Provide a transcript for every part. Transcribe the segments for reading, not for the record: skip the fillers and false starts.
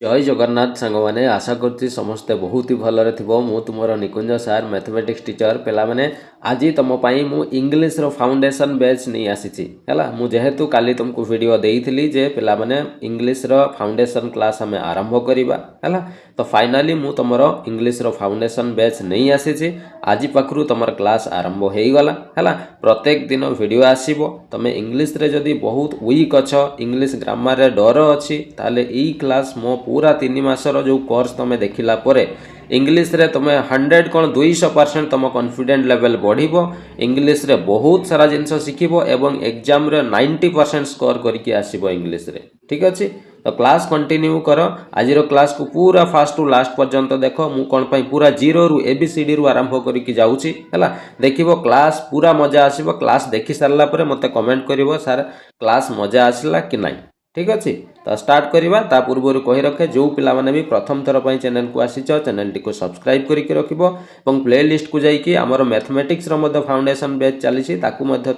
ଜୟ ଜଗନ୍ନାଥ ସାଙ୍ଗମାନେ ଆଶା କରୁଛି ସମସ୍ତେ ବହୁତ ହି ଭଲରେ ଥିବ। ମୁଁ ତୁମର ନିକୁଞ୍ଜ ସାର୍ ମ୍ୟାଥମେଟିକ୍ସ ଟିଚର। ପିଲାମାନେ ଆଜି ତୁମ ପାଇଁ ମୁଁ ଇଂଲିଶର ଫାଉଣ୍ଡେସନ୍ ବେଚ୍ ନେଇ ଆସିଛି ହେଲା। ମୁଁ ଯେହେତୁ କାଲି ତୁମକୁ ଭିଡ଼ିଓ ଦେଇଥିଲି ଯେ ପିଲାମାନେ ଇଂଲିଶର ଫାଉଣ୍ଡେସନ୍ କ୍ଲାସ୍ ଆମେ ଆରମ୍ଭ କରିବା ହେଲା। ତ ଫାଇନାଲି ମୁଁ ତୁମର ଇଂଲିଶର ଫାଉଣ୍ଡେସନ୍ ବେଚ୍ ନେଇ ଆସିଛି। ଆଜି ପାଖରୁ ତୁମର କ୍ଲାସ୍ ଆରମ୍ଭ ହୋଇଗଲା ହେଲା। ପ୍ରତ୍ୟେକ ଦିନ ଭିଡ଼ିଓ ଆସିବ। ତୁମେ ଇଂଲିଶରେ ଯଦି ବହୁତ ୱିକ୍ ଅଛ, ଇଂଲିଶ ଗ୍ରାମାରରେ ଡର ଅଛି, ତାହେଲେ ଏଇ କ୍ଲାସ୍ ମୋ पूरा 3 मासर जो कोर्स तुम देखला इंग्लिश रे तुम 100 कौन 200% तुम कॉन्फिडेंट लेवल बढ़िब। इंग्लिश रे बहुत सारा जिनस शिखिब एवं एग्जाम रे 90% स्कोर करके आसीबो इंग्लिश रे। ठीक अच्छे, तो क्लास कंटिन्यू कर। आज क्लास को पूरा फास्ट टू लास्ट पर्यंत देख। मु कौन पाई पूरा जीरो रु एबीसीडी रु आरंभ करके जाऊँगी है। देखिबो क्लास पूरा मजा आसीबो। क्लास देखि सारला परे मते कमेंट करिवो सर क्लास मजा आसला कि नहीं। ठीक अच्छे, तो स्टार्ट करवा। ता पूर्व कही रखे जो पिला माने भी प्रथम थर पर चैनल को आसीच चैनल टी को सब्सक्राइब करके रखिबो और प्ले लिस्ट को जाइए आमर मैथमेटिक्स फाउंडेशन बैच चली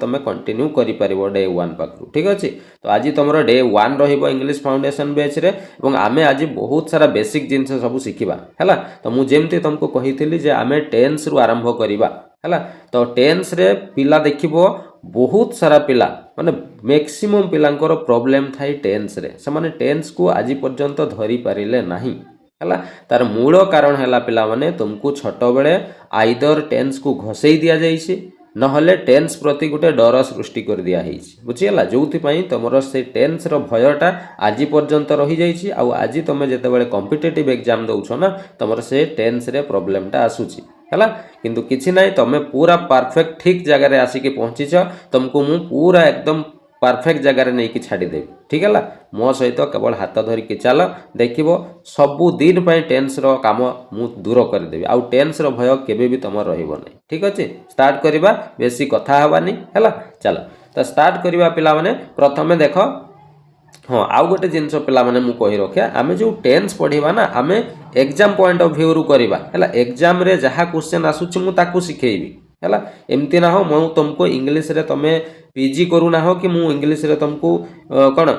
तुम कंटिन्यू करि परिबो डे 1 पाखु। ठीक अच्छे, तो आज तुम डे 1 रहिबो इंग्लिश फाउंडेशन बैच रे और आमे आज बहुत सारा बेसिक जिनस सब शिखिबा हैला। तो मु जेमती तुमको कहिथिली जे आमे टेंस रु आरंभ करिबा हैला। तो टेंस रे पिला देखिबो बहुत सारा पिला माने मैक्सिमम पिलांकर प्रॉब्लम थाई टेंस रे। से माने टेंस को आज पर्यंत धरी पारिले नहीं हैला। तार मूल कारण हैला पिला माने तुमको छोट बेले आइदर टेंस को घसई दिया जाइछि नहले टेंस प्रति गोटे डर सृष्टि कर दिया हेछि। बुझियला, जोउथि तुमर से टेंस रो भयटा आज पर्यंत रही जाइछि। आ आज तुम जेतेबेले कॉम्पिटिटिव एग्जाम दउछो ना तुमर से टेंस रे प्रॉब्लमटा आसुछि हैला। किंतु किछि नाही, तुम पूरा परफेक्ट ठीक जगह रे आसिके पहुंचीछ। तुमको मु पूरा एकदम परफेक्ट जगह नहीं कि छाड़ी देवी। ठीक है, मो सहित केवल हाथ धरिकी चल देखिबो सबु दिन पे टेंस रो काम मु दूर करदेवी। आउ टेंस रो भय केबे भी तुम रहिबो नहीं। ठीक अच्छे, स्टार्ट करवा। बेसी कथा हबानी हैला। चलो तो स्टार्ट करवा पिला माने। प्रथमे देख हाँ आउ गोटे जिनस पिला माने मु कहि रखे आमे जो टेंस पढ़िबा ना आमे एग्जाम पॉइंट ऑफ व्यू रु करबा हैला। एग्जाम रे जहा क्वेश्चन आसुछि मु ताकू सिखेइबी हैला। एमती ना हो मु तुमको इंग्लिश रे तमे पीजी करू ना हो कि मु इंग्लिश रे तुमको कौन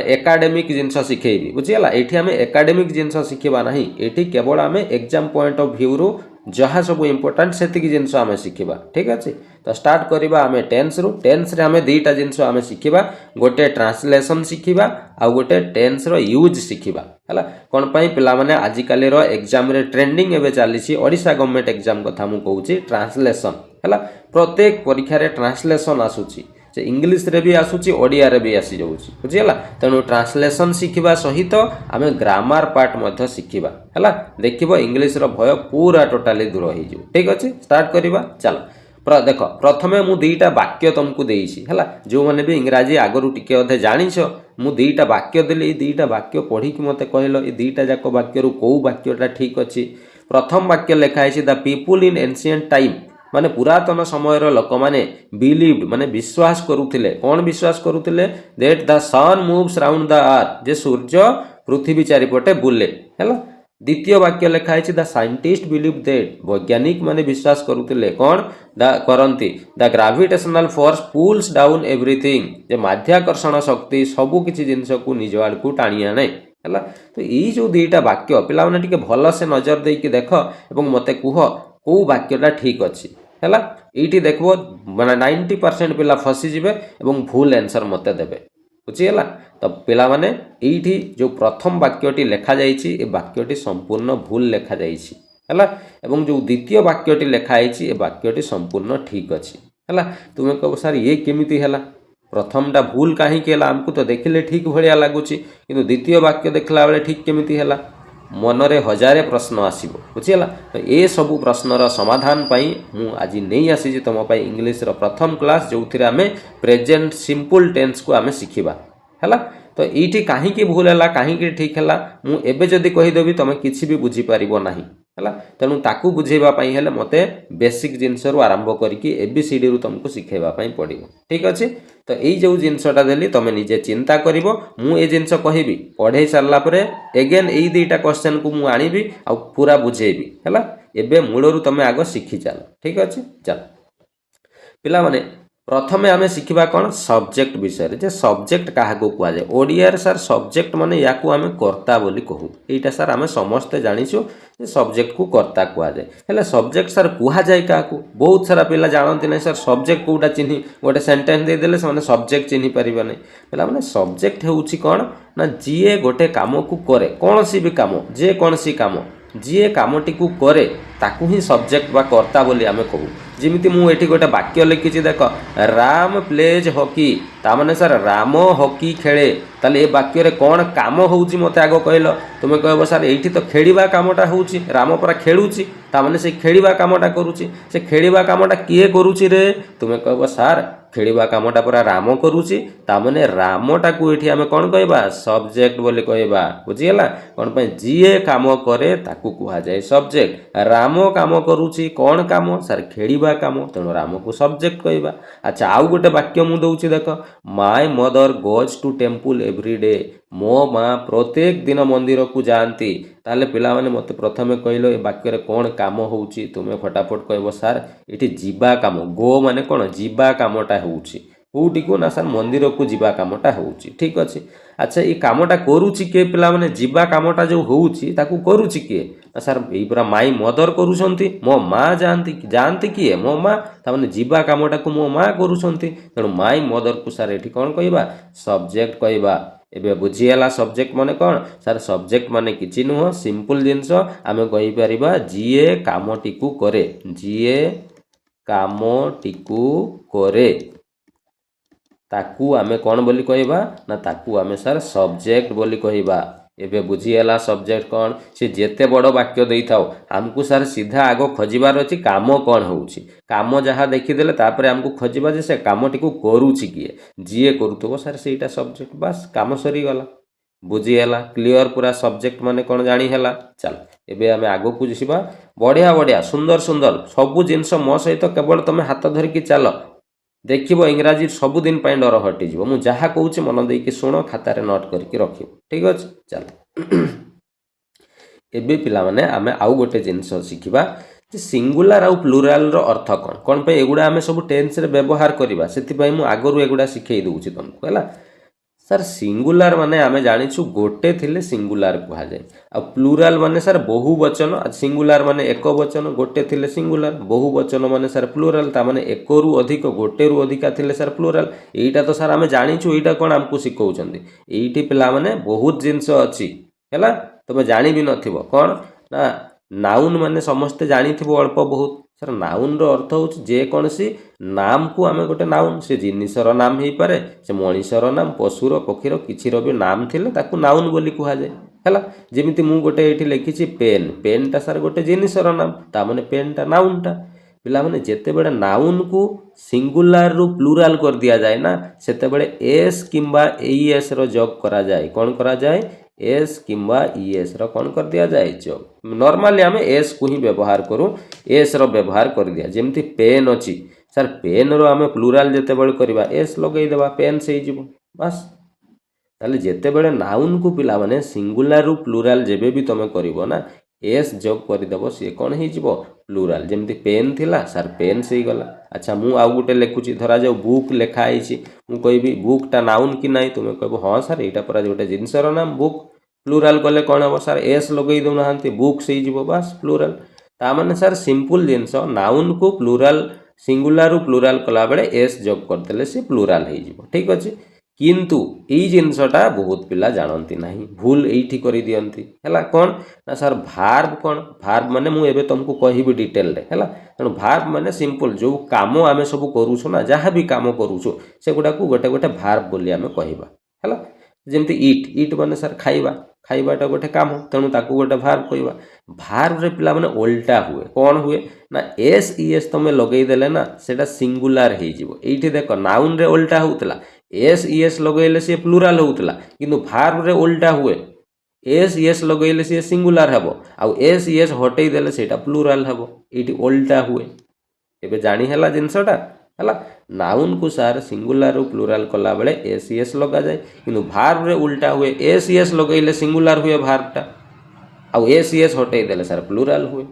एकाडेमिक जिनस शिखेइबी। बुझिगला, एठी आमे एकाडेमिक जिनस शिखिबा नाही। एठी केवल आमे एग्जाम पॉइंट ऑफ व्यू रु जहाँ सब इंपोर्टेंट सेतिकी जिनस आमे शिखिबा। ठीक अच्छे, तो स्टार्ट करवा आमे टेंस रु। टेंस रे आमे दुईटा जिनस आमे शिखिबा, गोटे ट्रांसलेशन शिखिबा आ गोटे टेंस रो यूज शिखिबा हैला। कोन पई पिला माने आजिकाली रो एग्जाम रे ट्रेंडिंग एबे चालीसी ओडिशा गवर्नमेंट एग्जाम कथा मु कहूची ट्रांसलेशन हैला। प्रत्येक परीक्षा रे ट्रांसलेशन आसुची, से इंग्लिश रे भी आसुची ओडिया रे भी आसी जाउची। बुझियला, तेनु ट्रांसलेशन शिखिबा सहित आमे ग्रामर पार्ट मध्ये शिखिबा हैला। देखिबो इंग्लिश रो भय पूरा टोटली दूर होई जो। ठीक अछि, स्टार्ट करबा। चलो देख प्रथमे मु दुईटा वाक्य तुमको देइछि हैला। जो माने भी इंग्रजी आगरु टिके अधे जानिछ मु दुईटा वाक्य देली। ए दुईटा वाक्य पढ़ी कि मते कहलो ए दुईटा जाक वाक्य रु को वाक्यटा ठीक अछि। प्रथम वाक्य लिखा है the people in ancient time माने पुरातन समयर लोक माने बिलीव्ड माने विश्वास करुथिले। कौन विश्वास करुथिले? That the sun moves round the earth, जे सूर्य पृथ्वी चारिपटे बुले हैला। द्वितीय वाक्य लिखा है द साइंटिस्ट बिलीव दैट, वैज्ञानिक माने विश्वास करुथिले कौन द करंती the gravitational force pulls down everything, जे माध्याकर्षण शक्ति सबु किछि जिंस को निज आड़ को टाणी आने हैला। तो यही जो दुईटा वाक्य पिला माने टिके भल से नजर देकी देख एवं मते कुह को वाक्यटा ठीक अच्छी हैला। एठी देखबो माने 90% पिला फसी जिवे एवं भूल आंसर मते देबे। बुझिगला, तो पिला माने एठी जो प्रथम वाक्यटी लेखा जाइछि ए वाक्यटी संपूर्ण भूल लेखा जाइछि हैला। एवं जो द्वितीय वाक्यटी लेखा आइछि ए वाक्यटी संपूर्ण ठीक अछि हैला। तुमे कहबो सर ये केमिति हैला, प्रथमटा भूल काहे केला? हमको तो देखिले ठीक भलिया लागुछि किंतु द्वितीय वाक्य देखला बेले ठीक केमिति हैला? मनरे हजारे प्रश्न आसीबो। बुझिगला, तो ए सबु प्रश्नर समाधान पाई मु आज नहीं आसी तुम पाई इंग्लिश रो प्रथम क्लास जो थिरे आमे प्रेजेंट सिंपल टेंस को आमे शिखिबा हैला। तो एठी काहे की भूल हैला काहे की ठीक हैला मु एबे जदी कहि देबी तमे किछि भी बुझी पारिबो नाही हैला। तेणु ताकू बुझेबा पाई हेले मते बेसिक जिनस रु आरंभ करिकि एबीसीडी रु तुमको सिखेबा पाई पड़िबो। ठीक अछि, तो एई जो जिनसटा देली तमे निजे चिंता करिवो। मु ए जिनस कहिबी पढै सारला परे अगेन एई दुईटा क्वेश्चन को मु आनिबी आ पूरा बुझेबी हैला। एबे मूलरु तमे आगो शिखि चलो। ठीक अछि, चलो पिला माने प्रथमे आम शिखा कौन सब्जेक्ट विषय जे सब्जेक्ट क्या कहुए ओडिया सार सब्जेक्ट माने या आम कर्ता बोली कहू यहाँ सार आम समस्ते जाचु सब्जेक्ट को कर्ता कहुए हेल्ले सब्जेक्ट सार कहुए क्या बहुत सारा पिला जानते ना सर सब्जेक्ट कौटा चिन्ह गोटे सेन्टेन्स देदेले से सब्जेक्ट चिन्ह पारे ना पे मैंने सब्जेक्ट हूँ कौन ना जी गोटे कम को करे कौन सी भी कम जेकोसी कम जी कमटी को करे ताकू ही सब्जेक्ट बा कर्ता बोली आम कहू जमी मुझे गोटे वाक्य लिखी देख राम प्लेज हॉकी तामाने सर राम हॉकी खेले ताले ये वाक्य कौन काम होउची मते आगो कहल तुम कह सर ये तो खेलिबा कामटा होउची राम परा खेलुची तामाने से खेलिबा कामटा करूची से खेलिबा कामटा किए करूची रे तुम कह सर खेलिबा कामटा पूरा राम करूची तामाने रामटा को एठी आमे कौन कहबा सब्जेक्ट बोली कहबा बुझीगला कौन पे जीए काम करे ताकू कुहा जाए सब्जेक्ट राम काम करूची कौन काम सर खेलिबा काम तेणु राम को सब्जेक्ट कहबा। अच्छा आउ गोटे वाक्य मु दउची देख my mother goes to temple every day मो माँ प्रत्येक दिन मंदिर को जाती ताले पिला माने मते प्रथमे कहलो ए वाक्य कौन काम होउची तुमे फटाफट कहबो सर एठी जीवा काम गो माने कौन जीवा कामटा होउची कोउटी को ना सर मंदिर को जीवा कामटा होउची ठीक अछि। अच्छा ये कामटा करूची के पिला माने जीवा कामटा जो होउची ताकू करूची के ना सर एई पूरा माई मदर करूछंती मो माँ जानती किए मो माँ तामाने जीवा कामटा को मो माँ करूछंती तेणु माई मदर को सर एठी कौन कहबा सब्जेक्ट कहबा। एबे बुझीगला सब्जेक्ट माने कौन सर सब्जेक्ट माने किछि नुह सिंपल जिनस आमे कहि परिबा जीए कामटी को करे जीए कामटी को करे ताकू आमे कौन बोली कहबा ना ताकू आमे सर सब्जेक्ट बोली कहबा। एबे बुझीगला सब्जेक्ट कौन से जेते बड़ वाक्य देई थाओ हमको सर सीधा आगो खोजिबार अछि काम कौन होउछि काम जहाँ देखीदेले तापर हमको खोजिबा जे से कामटी को करूछि किए जीए करूथबो सर सेटा सब्जेक्ट बस काम सरी गला बुझीगला क्लियर पूरा सब्जेक्ट माने कौन जानी हैला। चल एबे आमे आगो को जिसिबा बढ़िया बढ़िया सुंदर सुंदर सबु जिनस मो सहित केवल तमे हाथ धरिकी चल देखिबो इंग्राजी सबुदिन पाई डर हटिज मु जहाँ कहूँ मन देकी शुण खातार नोट करके रख ठीक अच्छे। चल एबे पिला माने आमे आउ गोटे जिनस शिखिबा जे सिंगुलर आउ प्लुराल रो अर्थ कौन कौन पे एगुड़ा आमे सब टेंस रे व्यवहार करबा सेति पई मु आगरु एगुड़ा शिखई दउची तुमको हैला। सर सिंगुलर माने आमे जानिछु गोटे थिले सिंगुलर कहा जाए आ प्लुराल माने सर बहुवचन सिंगुलर माने एक वचन गोटे थिले सिंगुलर बहुवचन माने सर प्लुराल ता माने एक रु अधिक गोटे रु अधिका थिले सर प्लुराल एटा तो सर आमे जानिछु एटा कोन हमकु सिखौचंदी एठी पिला माने बहुत जिंस अछि हैला तबे जानि भी नथिबो कोन ना नाउन माने समस्त जानिथिबो अल्प बहुत सर नाउन रो अर्थ हो जेकोसी नाम को आमे गोटे नाउन से जिनिसर नाम हो पारे से मनीषर नाम पशुर पक्षीर किछिर भी नाम थिले ताकू नाउन बोली कहा जाए हैला। जेमिति मु गोटे एठी लिखिछि पेन पेनटा सर गोटे जिनिसर नाम ता माने पेनटा नाउनटा पिला माने जेते बेले नाउन को सिंगुलर रु प्लुराल कर दिया जाए ना सेते बेले एस किंबा एस रो जोग करा जाए कौन करा जाए एस किंबा ईएस रो कौन कर दिया जाए जोग नॉर्मली आमे एस को ही व्यवहार करू एस रो व्यवहार कर दिया जेमती पेन अछि सर पेन रो आमे प्लुराल जेते बेले करबा एस लगेई देबा पेन से जीवो बस ताले जेते बेले नाउन को पिला माने सिंगुलर रु प्लुराल जेबे भी तमे करिवो ना एस जोग कर देबो से कोन हे जीवो प्लुराल जेमती पेन थिला सर पेन से ही गला। अच्छा मु आउ गुटे लेखुची धरा जाऊ बुक लेखा आइछि मु कहबी बुकटा नाउन कि नाही तुमे कहबो हां सर एटा परा गोटे जिनसर नाम बुक प्लुराल कले कौन हम सर एस लगई दौना बुक से जीव बस प्लुराल ता माने सर सिंपल जिनस नाउन को प्लुराल सिंगुलर प्लुराल कला बेले एस जोग करदेले से प्लुराल हो जीव ठीक अच्छे किंतु यही जिनसटा बहुत पिला जानती नहीं भूल एठी करी दियंती हैला कौन ना सर भार्ब कौन भार्ब माने मु एबे तुमको कहिबी डिटेल रे हैला तेणु भार्ब माने सिंपल जो काम आमे सब करूछु ना जहाँ भी काम करूछु से गुडा को गोटे गोटे भार्ब बोली आमे कहिबा हैला जेमती इट इट माने सर खाइबा खाइबाटा गोटे काम तेणु ताकू गोटे भार्ब कहबा भार्ब रे पिला माने उल्टा हुए कौन हुए ना एस ईएस तमे लगई देले ना सेटा सिंगुलर हे जीवो एठी देखो नाउन रे उल्टा होतला एस ईएस लगेले से प्लुराल होतला किंतु भार्ब रे उल्टा हुए एस ईएस लगेले से सिंगुलर हबो आ एस ईएस हटई देले सेटा प्लुराल हबो एठी उल्टा हुए एबे जानी हैला जिंसटा हैला नाउन को सार सिंगुलर रु प्लुराल कला बेले एस ईएस लगा जाए किंतु भार्ब रे उल्टा हुए एस ईएस लगेले सिंगुलर हुए भार्बटा आ एस ईएस हटई देले सार प्लुराल हुए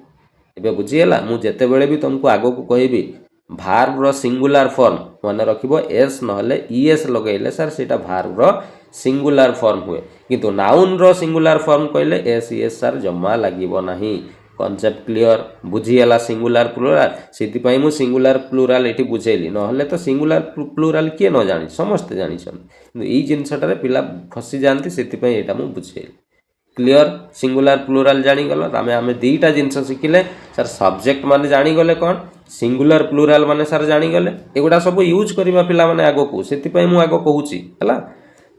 एबे बुझिएला मु जेते बेले भी तुमको आगो को कहबी ଭାର୍ବର ସିଙ୍ଗୁଲାର ଫର୍ମ ମନେ ରଖିବ ଏସ୍ ନହେଲେ ଇଏସ୍ ଲଗାଇଲେ ସାର୍ ସେଇଟା ଭାର୍ବର ସିଙ୍ଗୁଲାର ଫର୍ମ ହୁଏ, କିନ୍ତୁ ନାଉନ୍ର ସିଙ୍ଗୁଲାର ଫର୍ମ କହିଲେ ଏସ୍ ଇଏସ୍ ସାର୍ ଜମା ଲାଗିବ ନାହିଁ। କନସେପ୍ଟ କ୍ଲିଅର, ବୁଝିଗଲା ସିଙ୍ଗୁଲାର ପ୍ଲୁରାଲ। ସେଥିପାଇଁ ମୁଁ ସିଙ୍ଗୁଲାର ପ୍ଲୁରାଲ ଏଠି ବୁଝେଇଲି, ନହେଲେ ତ ସିଙ୍ଗୁଲାର ପ୍ଲୁରାଲ କିଏ ନ ଜାଣି, ସମସ୍ତେ ଜାଣିଛନ୍ତି, କିନ୍ତୁ ଏଇ ଜିନିଷଟାରେ ପିଲା ଫସିଯାଆନ୍ତି, ସେଥିପାଇଁ ଏଇଟା ମୁଁ ବୁଝେଇଲି। କ୍ଲିଅର, ସିଙ୍ଗୁଲାର ପ୍ଲୁରାଲ ଜାଣିଗଲ। ଆମେ ଦୁଇଟା ଜିନିଷ ଶିଖିଲେ ସାର୍। ସବଜେକ୍ଟ ମାନେ ଜାଣିଗଲେ କ'ଣ, ସିଙ୍ଗୁଲାର ପ୍ଲୁରାଲ ମାନେ ସାର୍ ଜାଣିଗଲେ। ଏଗୁଡ଼ା ସବୁ ୟୁଜ୍ କରିବା ପିଲାମାନେ ଆଗକୁ, ସେଥିପାଇଁ ମୁଁ ଆଗ କହୁଛି ହେଲା।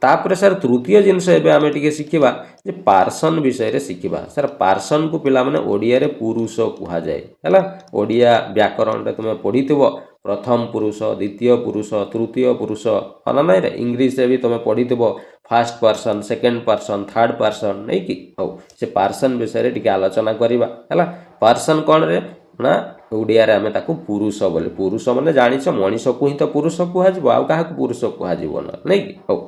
ତାପରେ ସାର୍ ତୃତୀୟ ଜିନିଷ ଏବେ ଆମେ ଟିକେ ଶିଖିବା ଯେ ପାର୍ସନ ବିଷୟରେ ଶିଖିବା। ସାର୍ ପାର୍ସନକୁ ପିଲାମାନେ ଓଡ଼ିଆରେ ପୁରୁଷ କୁହାଯାଏ ହେଲା। ଓଡ଼ିଆ ବ୍ୟାକରଣରେ ତୁମେ ପଢ଼ିଥିବ ପ୍ରଥମ ପୁରୁଷ, ଦ୍ୱିତୀୟ ପୁରୁଷ, ତୃତୀୟ ପୁରୁଷ, ହଁ ନା ନାଇଁରେ। ଇଂଲିଶରେ ବି ତୁମେ ପଢ଼ିଥିବ first person, second person, third person, ନେଇକି। ହଉ, ସେ ପାର୍ସନ ବିଷୟରେ ଟିକେ ଆଲୋଚନା କରିବା ହେଲା। ପାର୍ସନ କ'ଣରେ ନା ଓଡ଼ିଆରେ ଆମେ ତାକୁ ପୁରୁଷ ବୋଲି, ପୁରୁଷ ମାନେ ଜାଣିଛ ମଣିଷକୁ ହିଁ ତ ପୁରୁଷ କୁହାଯିବ, ଆଉ କାହାକୁ ପୁରୁଷ କୁହାଯିବ ନା, ନାଇଁକି। ହଉ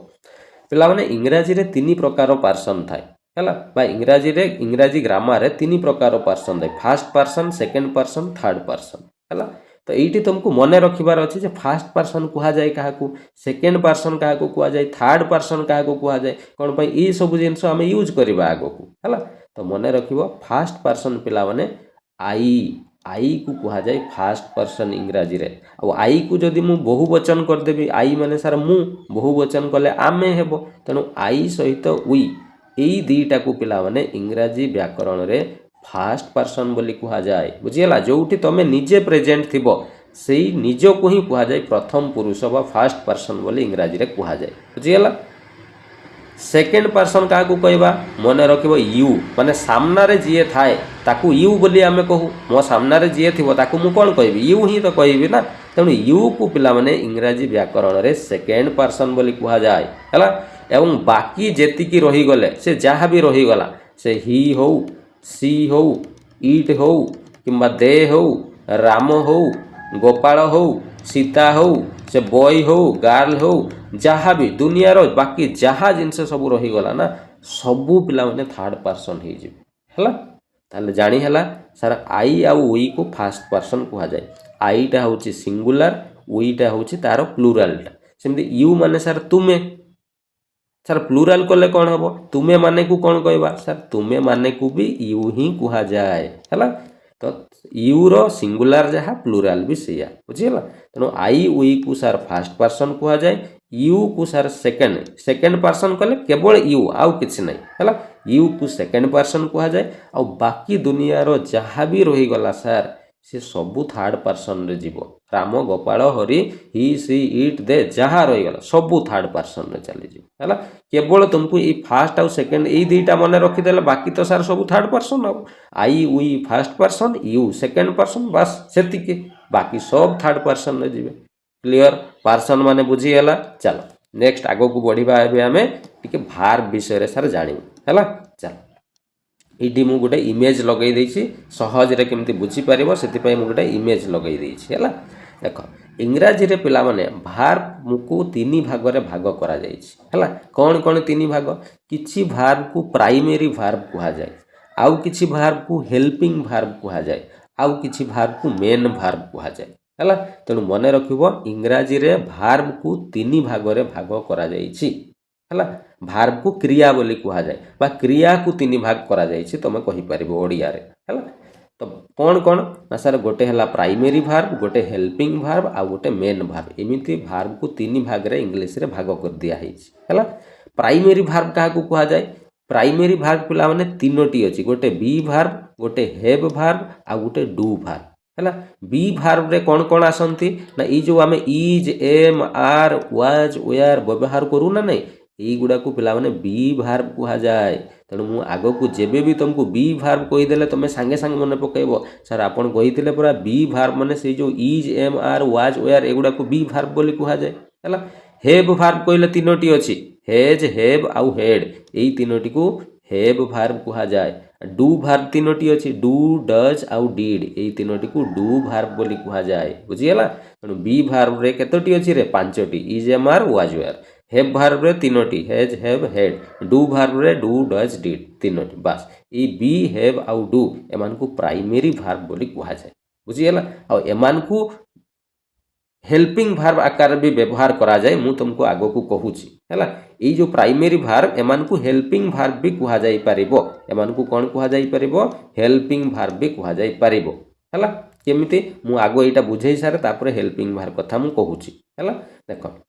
ପିଲାମାନେ, ଇଂରାଜୀରେ 3 ପ୍ରକାର ପାର୍ସନ ଥାଏ ହେଲା, ବା ଇଂରାଜୀ ଗ୍ରାମାରରେ 3 ପ୍ରକାର ପାର୍ସନ ଥାଏ। First person, second person, third person ହେଲା। ତ ଏଇଠି ତୁମକୁ ମନେ ରଖିବାର ଅଛି ଯେ ଫାର୍ଷ୍ଟ ପର୍ସନ କୁହାଯାଏ କାହାକୁ, ସେକେଣ୍ଡ ପର୍ସନ କାହାକୁ କୁହାଯାଏ, ଥାର୍ଡ଼ ପର୍ସନ କାହାକୁ କୁହାଯାଏ, କ'ଣ ପାଇଁ ଏଇସବୁ ଜିନିଷ ଆମେ ୟୁଜ୍ କରିବା ଆଗକୁ ହେଲା। ତ ମନେ ରଖିବ ଫାର୍ଷ୍ଟ ପର୍ସନ ପିଲାମାନେ ଆଇକୁ କୁହାଯାଏ ଫାର୍ଷ୍ଟ ପର୍ସନ ଇଂରାଜୀରେ। ଆଉ ଆଇକୁ ଯଦି ମୁଁ ବହୁ ବଚନ କରିଦେବି, ଆଇ ମାନେ ସାର୍ ମୁଁ, ବହୁ ବଚନ କଲେ ଆମେ ହେବ। ତେଣୁ ଆଇ ସହିତ ଉଇ, ଏଇ ଦୁଇଟାକୁ ପିଲାମାନେ ଇଂରାଜୀ ବ୍ୟାକରଣରେ ଫାର୍ଷ୍ଟ ପର୍ସନ ବୋଲି କୁହାଯାଏ। ବୁଝିଗଲା। ଯେଉଁଠି ତୁମେ ନିଜେ ପ୍ରେଜେଣ୍ଟ ଥିବ ସେଇ ନିଜକୁ ହିଁ କୁହାଯାଏ ପ୍ରଥମ ପୁରୁଷ ବା ଫାର୍ଷ୍ଟ ପର୍ସନ ବୋଲି ଇଂରାଜୀରେ କୁହାଯାଏ। ବୁଝିଗଲା। ସେକେଣ୍ଡ ପର୍ସନ କାହାକୁ କହିବା, ମନେ ରଖିବ ୟୁ, ମାନେ ସାମ୍ନାରେ ଯିଏ ଥାଏ ତାକୁ ୟୁ ବୋଲି ଆମେ କହୁ। ମୋ ସାମ୍ନାରେ ଯିଏ ଥିବ ତାକୁ ମୁଁ କ'ଣ କହିବି, ୟୁ ହିଁ ତ କହିବି ନା। ତେଣୁ ୟୁକୁ ପିଲାମାନେ ଇଂରାଜୀ ବ୍ୟାକରଣରେ ସେକେଣ୍ଡ ପର୍ସନ ବୋଲି କୁହାଯାଏ ହେଲା। ଏବଂ ବାକି ଯେତିକି ରହିଗଲେ, ସେ ଯାହା ବି ରହିଗଲା, ସେ ହି ହଉ, ସି ହଉ, ଇଟ୍ ହଉ, କିମ୍ବା ଦେ ହଉ, ରାମ ହଉ, ଗୋପାଳ ହଉ, ସୀତା ହଉ, ସେ ବୟ ହଉ, ଗାର୍ଲ ହଉ, ଯାହା ବି ଦୁନିଆର ବାକି ଯାହା ଜିନିଷ ସବୁ ରହିଗଲା ନା, ସବୁ ପିଲାମାନେ ଥାର୍ଡ଼ ପର୍ସନ ହେଇଯିବେ ହେଲା। ତାହେଲେ ଜାଣି ହେଲା ସାର୍ ଆଇ ଆଉ ଉଇକୁ ଫାର୍ଷ୍ଟ ପର୍ସନ କୁହାଯାଏ। ଆଇଟା ହେଉଛି ସିଙ୍ଗୁଲାର, ଉଇଟା ହେଉଛି ତା'ର ପ୍ଲୁରାଲଟା। ସେମିତି ୟୁ ମାନେ ସାର୍ ତୁମେ, ସାର୍ ପ୍ଲୁରାଲ କଲେ କ'ଣ ହେବ, ତୁମେ ମାନେକୁ କ'ଣ କହିବା, ସାର୍ ତୁମେ ମାନେକୁ ବି ୟୁ ହିଁ କୁହାଯାଏ ହେଲା। ତ ୟୁର ସିଙ୍ଗୁଲାର ଯାହା, ପ୍ଲୁରାଲ ବି ସେଇଆ। ବୁଝିଗଲା। ତେଣୁ ଆଇ ଉଇକୁ ସାର୍ ଫାର୍ଷ୍ଟ ପର୍ସନ କୁହାଯାଏ, ୟୁକୁ ସାର୍ ସେକେଣ୍ଡ ପର୍ସନ କଲେ କେବଳ ୟୁ, ଆଉ କିଛି ନାହିଁ ହେଲା। ୟୁକୁ ସେକେଣ୍ଡ ପର୍ସନ କୁହାଯାଏ। ଆଉ ବାକି ଦୁନିଆର ଯାହା ବି ରହିଗଲା ସାର୍, ସେ ସବୁ ଥାର୍ଡ଼ ପର୍ସନରେ ଯିବ। ରାମ, ଗୋପାଳ, ହରି, ହି, ସି, ଇଟ୍, ଦେ, ଯାହା ରହିଗଲା ସବୁ ଥାର୍ଡ଼ ପର୍ସନରେ ଚାଲିଯିବ ହେଲା। କେବଳ ତୁମକୁ ଏଇ ଫାର୍ଷ୍ଟ ଆଉ ସେକେଣ୍ଡ ଏଇ ଦୁଇଟା ମନେ ରଖିଦେଲେ, ବାକି ତ ସାର୍ ସବୁ ଥାର୍ଡ଼ ପର୍ସନ। ଆଉ I we first person, you second person, ବାସ୍ ସେତିକି। ବାକି ସବୁ ଥାର୍ଡ଼ ପର୍ସନରେ ଯିବେ। କ୍ଲିଅର, ପାର୍ସନ ମାନେ ବୁଝିଗଲା। ଚାଲ ନେକ୍ସଟ ଆଗକୁ ବଢ଼ିବା। ଏବେ ଆମେ ଟିକେ ଭାର୍ବ ବିଷୟରେ ସାର୍ ଜାଣିବୁ ହେଲା। ଚାଲ, ଏଇଠି ମୁଁ ଗୋଟେ ଇମେଜ ଲଗାଇ ଦେଇଛି, ସହଜରେ କେମିତି ବୁଝିପାରିବ ସେଥିପାଇଁ ମୁଁ ଗୋଟେ ଇମେଜ ଲଗାଇ ଦେଇଛି ହେଲା। ଦେଖ, ଇଂରାଜୀରେ ପିଲାମାନେ ଭାର୍ବକୁ 3 ଭାଗରେ ଭାଗ କରାଯାଇଛି ହେଲା। କ'ଣ କ'ଣ 3 ଭାଗ? କିଛି ଭାର୍ବକୁ ପ୍ରାଇମେରୀ ଭାର୍ବ କୁହାଯାଏ, ଆଉ କିଛି ଭାର୍ବକୁ ହେଲ୍ପିଂ ଭାର୍ବ କୁହାଯାଏ, ଆଉ କିଛି ଭାର୍ବକୁ ମେନ୍ ଭାର୍ବ କୁହାଯାଏ ହେଲା। ତେଣୁ ମନେ ରଖିବ ଇଂରାଜୀରେ ଭାର୍ବକୁ 3 ଭାଗରେ ଭାଗ କରାଯାଇଛି ହେଲା। ଭାର୍ବକୁ କ୍ରିୟା ବୋଲି କୁହାଯାଏ, ବା କ୍ରିୟାକୁ 3 ଭାଗ କରାଯାଇଛି ତୁମେ କହିପାରିବ ଓଡ଼ିଆରେ ହେଲା। ତ କ'ଣ କ'ଣ ନା ସାର୍, ଗୋଟେ ହେଲା ପ୍ରାଇମେରୀ ଭାର୍ବ, ଗୋଟେ ହେଲ୍ପିଂ ଭାର୍ବ, ଆଉ ଗୋଟେ ମେନ୍ ଭାର୍ବ। ଏମିତି ଭାର୍ବକୁ 3 ଭାଗରେ ଇଂଲିଶରେ ଭାଗ କରିଦିଆହେଇଛି ହେଲା। ପ୍ରାଇମେରୀ ଭାର୍ବ କାହାକୁ କୁହାଯାଏ? ପ୍ରାଇମେରୀ ଭାର୍ବ ପିଲାମାନେ 3ଟି ଅଛି, ଗୋଟେ ବି ଭାର୍ବ, ଗୋଟେ ହେଭ୍ ଭାର୍ବ, ଆଉ ଗୋଟେ ଡୁ ଭାର୍ବ ହେଲା। ବି ଭାର୍ବରେ କ'ଣ କ'ଣ ଆସନ୍ତି ନା, ଏଇ ଯେଉଁ ଆମେ is, am, are, was, were ବ୍ୟବହାର କରୁ ନା ନାହିଁ, এইগুଡ଼ାକୁ ପିଲାମାନେ ବି ଭାର୍ବ କୁହାଯାଏ। ତେଣୁ ମୁଁ ଆଗକୁ ଯେବେ ବି ତୁମକୁ ବି ଭାର୍ବ କହିଦେଲେ ତୁମେ ସାଙ୍ଗେ ସାଙ୍ଗେ ମନେ ପକାଇବ, ସାର୍ ଆପଣ କହିଥିଲେ ପୁରା ବି ଭାର୍ବ ମାନେ ସେଇ ଯେଉଁ is, am, are, was, were ଏଗୁଡ଼ାକୁ ବି ଭାର୍ବ ବୋଲି କୁହାଯାଏ ହେଲା। ହେଭ୍ ଭାର୍ବ କହିଲେ 3ଟି ଅଛି, ହେଜ୍, ହେଭ୍ ଆଉ ହେଡ୍, ଏଇ 3ଟିକୁ ହେଭ୍ ଭାର୍ବ କୁହାଯାଏ। ଡୁ ଭାର୍ବ 3ଟି ଅଛି, ଡୁ, ଡଜ୍ ଆଉ ଡିଡ୍, ଏଇ 3ଟିକୁ ଡୁ ଭାର୍ବ ବୋଲି କୁହାଯାଏ। ବୁଝିଗଲା। ତେଣୁ ବି ଭାର୍ବରେ କେତୋଟି ଅଛି ରେ? 5ଟି, is, am, are, was, were. Have ଭାର୍ବରେ 3ଟି, ହେଜ୍, ହେଭ୍, ହେଡ୍। ଡୁ ଭାର୍ବରେ ଡୁ, ଡଜ୍, ଡିଡ୍, 3ଟି। ବାସ୍, ଏଇ ବି, ହେଭ୍ ଆଉ ଡୁ ଏମାନଙ୍କୁ ପ୍ରାଇମେରୀ ଭାର୍ବ ବୋଲି କୁହାଯାଏ। ବୁଝିଗଲା। ଆଉ ଏମାନଙ୍କୁ हेल्पिंग भार्ब आकार भी व्यवहार करा जाए मु तुमको आगो को कहूची हैला ए जो प्राइमरी भार्ब एमान को हेल्पिंग भार्ब भी कहा जाई परिबो एमान को कोन कहा जाई परिबो हेल्पिंग भार्ब भी कहा जाई परिबो हैला केमिति मु आगो एटा बुझेई सारे तापर हेल्पिंग भार्ब कथा मु कहूची हैला देखो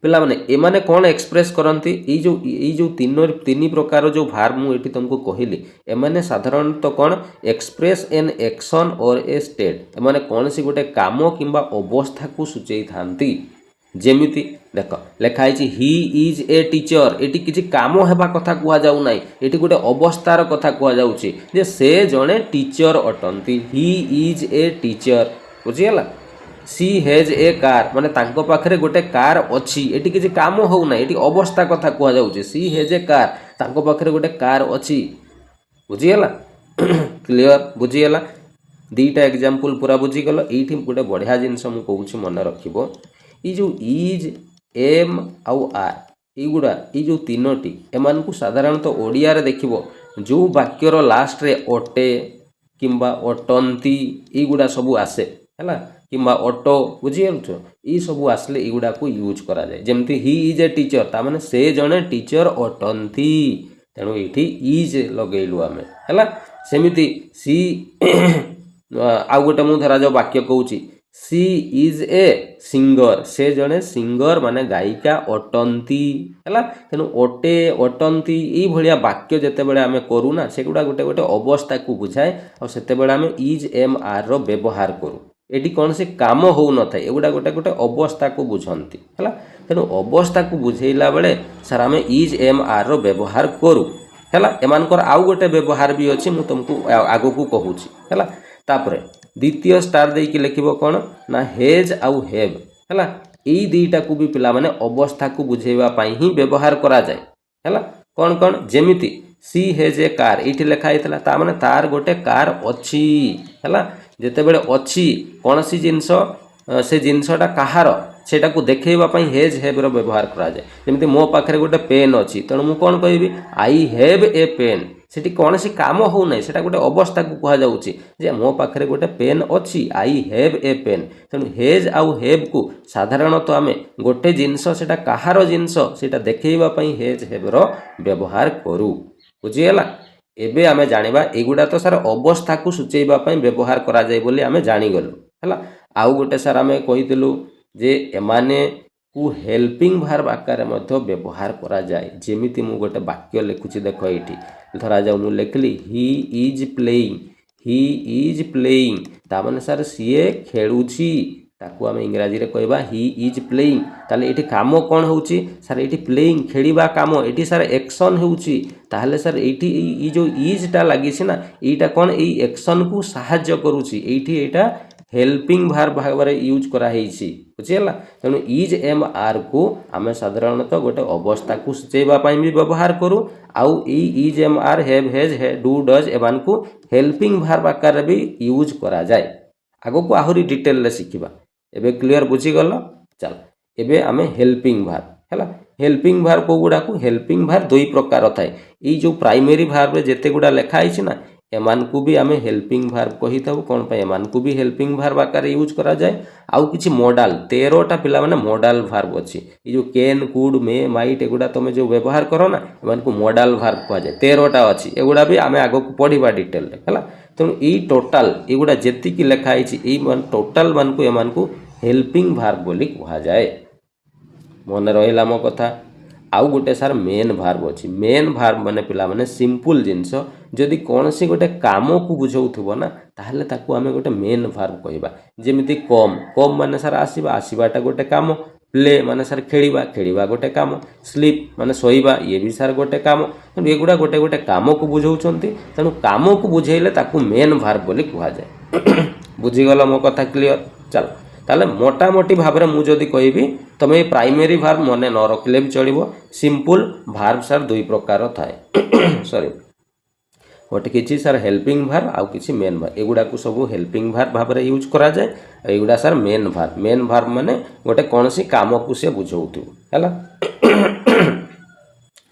पिला माने एमाने कौन एक्सप्रेस करती जो तीन प्रकार जो भार्ब मुझे तुमको कहली एमाने साधारणतः कौन एक्सप्रेस एन एक्शन और ए स्टेट एमाने कौन सी गोटे काम किंबा अवस्था को सूचई थांती जेमिति देख लिखाई ही इज ए टीचर एटी किसी काम हेबा कथा कुआ जाउ नाई एटी गोटे अवस्थार कथा कुआ जाउची जे से जणे टीचर अटंती ही इज ए टीचर बुझीगला सी हेज ए कार माने तांको पाखरे गोटे कार अच्छी एटी किसी काम हो ना एटी अवस्था कथा कुआ जाउची सी हेज ए कार तांको पाखरे गोटे कार अच्छी बुझीगला क्लियर बुझीगला दीटा एग्जांपल पूरा बुझीगल एठी गोटे बढ़िया जिनस मु कहूची मन रखिबो ये जो इज एम आउ आर युड़ा ये जो तीनोटी एमान को साधारणतः ओडिया रे देखिबो जो वाक्यर लास्ट रे अटे किंबा अटंती युड़ा सब आसे हैला किंबा ऑटो बुझीगलु ये सब आसले युड़ा को यूज करा जाए जेमती ही इज ए टीचर ता माने से जणे टीचर अटंती तेणु ये इज लगेलु आमे हैला सेमिति सी आउ गोटे मु धरा जो वाक्य कहूची सी इज ए सिंगर से जड़े सिंगर माने गायिका अटंती है तेणु अटे अटंती ये भाया वाक्य जिते बड़े आम करूना से गुड़ा गोटे गोटे अवस्था को बुझाए और से आम इज एम आर रो व्यवहार करूँ ये कौन से काम हो न था एगुड़ा गोटे गोटे अवस्था को बुझंती है तेणु अवस्था को बुझेला बेले सर आम इज एम आर रो व्यवहार करूँ है एमानकर आउ गोटे व्यवहार भी अच्छी मुझे तुमको आगो को कहूँ है तापर द्वितीय स्टार देकी लिखिबो कौन ना हेज आउ हेव हैला एई दुईटा को भी पिला माने अवस्था को बुझेबा पाई ही व्यवहार करा जाए हैला कौन कौन जेमिति सी हेज ए कार एठी लिखा हैतला ता माने तार गोटे कार अछि हैला जेते बेले अछि कौन सी जिंस से जिनसटा कहार सेटा को देखैबा पाई हेज हेव रो व्यवहार करा जाए जेमिति मो पाखरे गोटे पेन अछि तेणु मु कोन कहबी आई हैव ए पेन सेठी कौन सी काम हो ना सेटा गोटे अवस्था को कहा जाउची जे मो पाखरे गोटे पेन अछि आई हैव ए पेन तेणु हेज आउ हेव को साधारणतः आमे गोटे जिनस सेटा कहार जिनस सेटा देखैबा पाई हेज हेव रो व्यवहार करू बुझीगला एबे आमे जानिबा एगुडा तो सार अवस्था को सूचैबा पाई व्यवहार करा जाय बोली आमे जानि गलु हला आउ गोटे सार आमे कहितलु जे एमाने को हेल्पिंग भार्ब आकार मध्य व्यवहार करा जाए जेमिति मु गोटे वाक्य लिखुची देख एठी धरा जाऊ मु लिखली ही इज प्लेइंग ता माने सर सीए खेलुची ताकू आम इंग्राजी रे कहबा ही इज प्लेइंग ताले एठी काम कोन होउची सर एठी प्लेइंग खेलिबा काम एठी सर एक्शन होउची ताहले सर एठी ई जो इज टा लागि छी ना एटा कोन एई एक्शन को सहाय्य करूची एठी एटा हेल्पिंग भार्ब भाग यूज करा हेइछि बुझिला तेणु इज एम आर को आम साधारणतः गोटे अवस्था को सूचेबा पाई भी व्यवहार करूँ आउ is am are have has had do does एमान को हेल्पिंग भार्ब आकार भी यूज करा जाए आगो को आहुरी डिटेल रे सिखिबा एबे क्लियर बुझीगल चल एबे आम हेल्पिंग भार्ब हैला हेल्पिंग भार्ब को गुडा को हेल्पिंग भार्ब दुई प्रकार थाए ई जो प्राइमरी भार्ब रे जेते गुडा लिखा आइछि ना एमान को भी आम हेल्पिंग भार्ब कही था कौन पे एमान को भी हेल्पिंग भार्ब आकार यूज करा जाए आउ किछि मॉडल 13टा पिला माने मॉडल भार्ब अछि ई जो कैन कुड मे माइट एगुडा तमे जो व्यवहार करो ना एमान को मॉडल भार्ब कहा जाए 13टा अछि एगुडा भी आमे आगो को पढिबा डिटेल रे हला तेणु ई टोटल एगुडा जेति की लिखा आइछि ई मान टोटल मान को एमान को हेल्पिंग भार्ब बोली कहा जाए मन रहिला मो कथा आउ गोटे सार मेन भार्ब अच्छी मेन भार्ब माने पिला माने सिंपल जिनस जदि कौन सी गोटे काम को बुझाउथबो ना ताहले ताकू आमे गोटे मेन भार्ब कहबा जेमिति कम कम माने सार आसीबा आसीबाटा गोटे काम प्ले माने सार खेलिबा खेलिबा गोटे काम स्लीप माने सोइबा ये भी सार गोटे काम तेणु एगुडा गोटे गोटे काम को बुझाउछंती तेणु काम को बुझेइले ताकू मेन भार्ब बोली कहा जाए बुझीगल मो कथा क्लियर चल ताले मोटामोटी भाव में मुझे कहबी तुम प्राइमरी भार्ब मन न रखिले भी चलो सिंपल भार्ब सार दुई प्रकार थाए सॉरी गोटे किसी सार हेल्पिंग भार्ब आउ किसी मेन भार्ब एगुड़ा को सब हेल्पिंग भार्ब भाव में यूज करा जाए एगुड़ा सार मेन भार्ब माने गोटे कौन सी काम को सी बुझाऊ है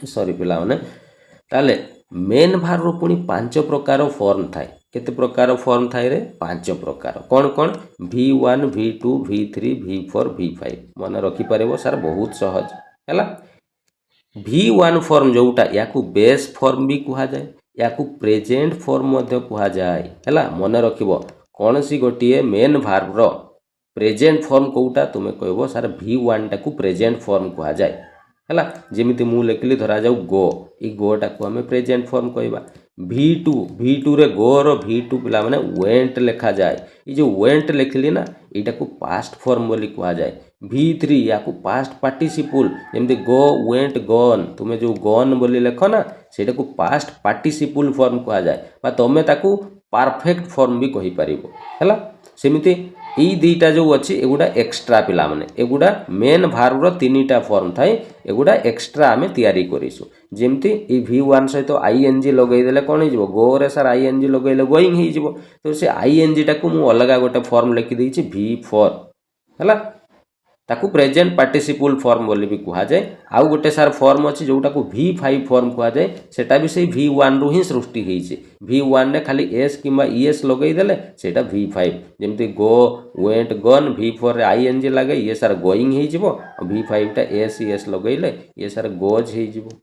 सॉरी पिला माने ताले मेन भार्ब पुणी 5 प्रकार फॉर्म थाए केते प्रकार फॉर्म थाए रे 5 प्रकार कौन कौन V1 V2 V3 V4 V5 मन रखी पारिबो सर बहुत सहज हैला। V1 फॉर्म जोटा याकू बेस फॉर्म भी कहा जाए याकू प्रेजेंट फॉर्म मध्य कहा जाए हैला। मन रखिबो कौन सी गोटिए मेन भार्ब रो प्रेजेंट फॉर्म कोटा तुमे कहबो सर V1 टाकू प्रेजेंट फॉर्म कहा जाए हैला। जेमिति मु लेखिली धरा जाऊ गो ई गो टाकू हमें प्रेजेंट फॉर्म कहबा। V2 रे गो रो V2 पिला माने वेंट लिखा जाए ई जो वेंट लिखली ना एटा को पास्ट फॉर्म बोली कहा जाए। V3 याकू पास्ट पार्टिसिपल जेमिति गो वेंट गॉन तुमे जो गॉन बोली लेखो ना सेटा को पास्ट पार्टिसिपल फॉर्म कहा जाए बा तमे ताकू परफेक्ट फॉर्म भी कहि परिबो हैला। सेमिति ई दीटा जो अच्छी एगुड़ा एक्स्ट्रा पिला माने एगुड़ा मेन भार्ब रो तीनटा फॉर्म थाए एगुड़ा एक्स्ट्रा आमे तैयारी करिसु। जेमती ई V1 सहित आईएनजी लगै देले कोन हे जिवो गो रे सर आईएनजी लगैले गोइंग हे जिवो तो से आईएनजी टाकू मु अलगा गोटे फॉर्म लिखि दैछि V4 हैला। ताकू प्रेजेंट पार्टिसिपल फॉर्म बोली भी कहा जाए। आउ गोटे सार फॉर्म अच्छी जोटा को V5 फॉर्म कहा जाए सेटा भी से V1 रु ही सृष्टि होइछे। V1 ने खाली S किंबा ES लगै देले सेटा V5 जेमति go went gun V4 रे आईएनजी लागे ये सार गोइंग हे जिवो V5 टा S ES लगैले ये सार गोज हे जिवो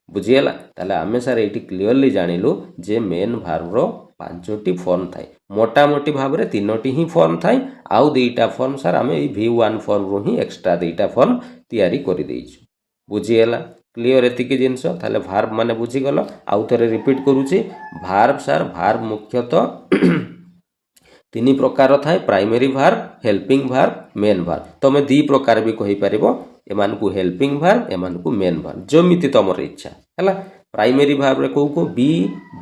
बुझियला। ताले आमे सार एटी क्लियरली जानिलु जे मेन भार्ब रो 5टी फॉर्म थाए मोटा मोटी भाव रे 3टी ही फॉर्म थाए आउ दुईटा फॉर्म सर आमे ई V1 फॉर्म रो ही एक्स्ट्रा दुईटा फॉर्म तैयारी करि देइछु बुझियला। क्लियर एतिकी जिंस ताले भार्ब माने बुझी गलो आउ थरे रिपीट करूची। भार्ब सर भार्ब मुख्यतः 3 प्रकार थाए primary verb helping verb main verb तमे 2 प्रकार भी कहि परिबो एमान को हेल्पिंग भार्ब एमान को मेन भार्ब जमिति तमर इच्छा हैला। प्राइमरी भार्ब रे को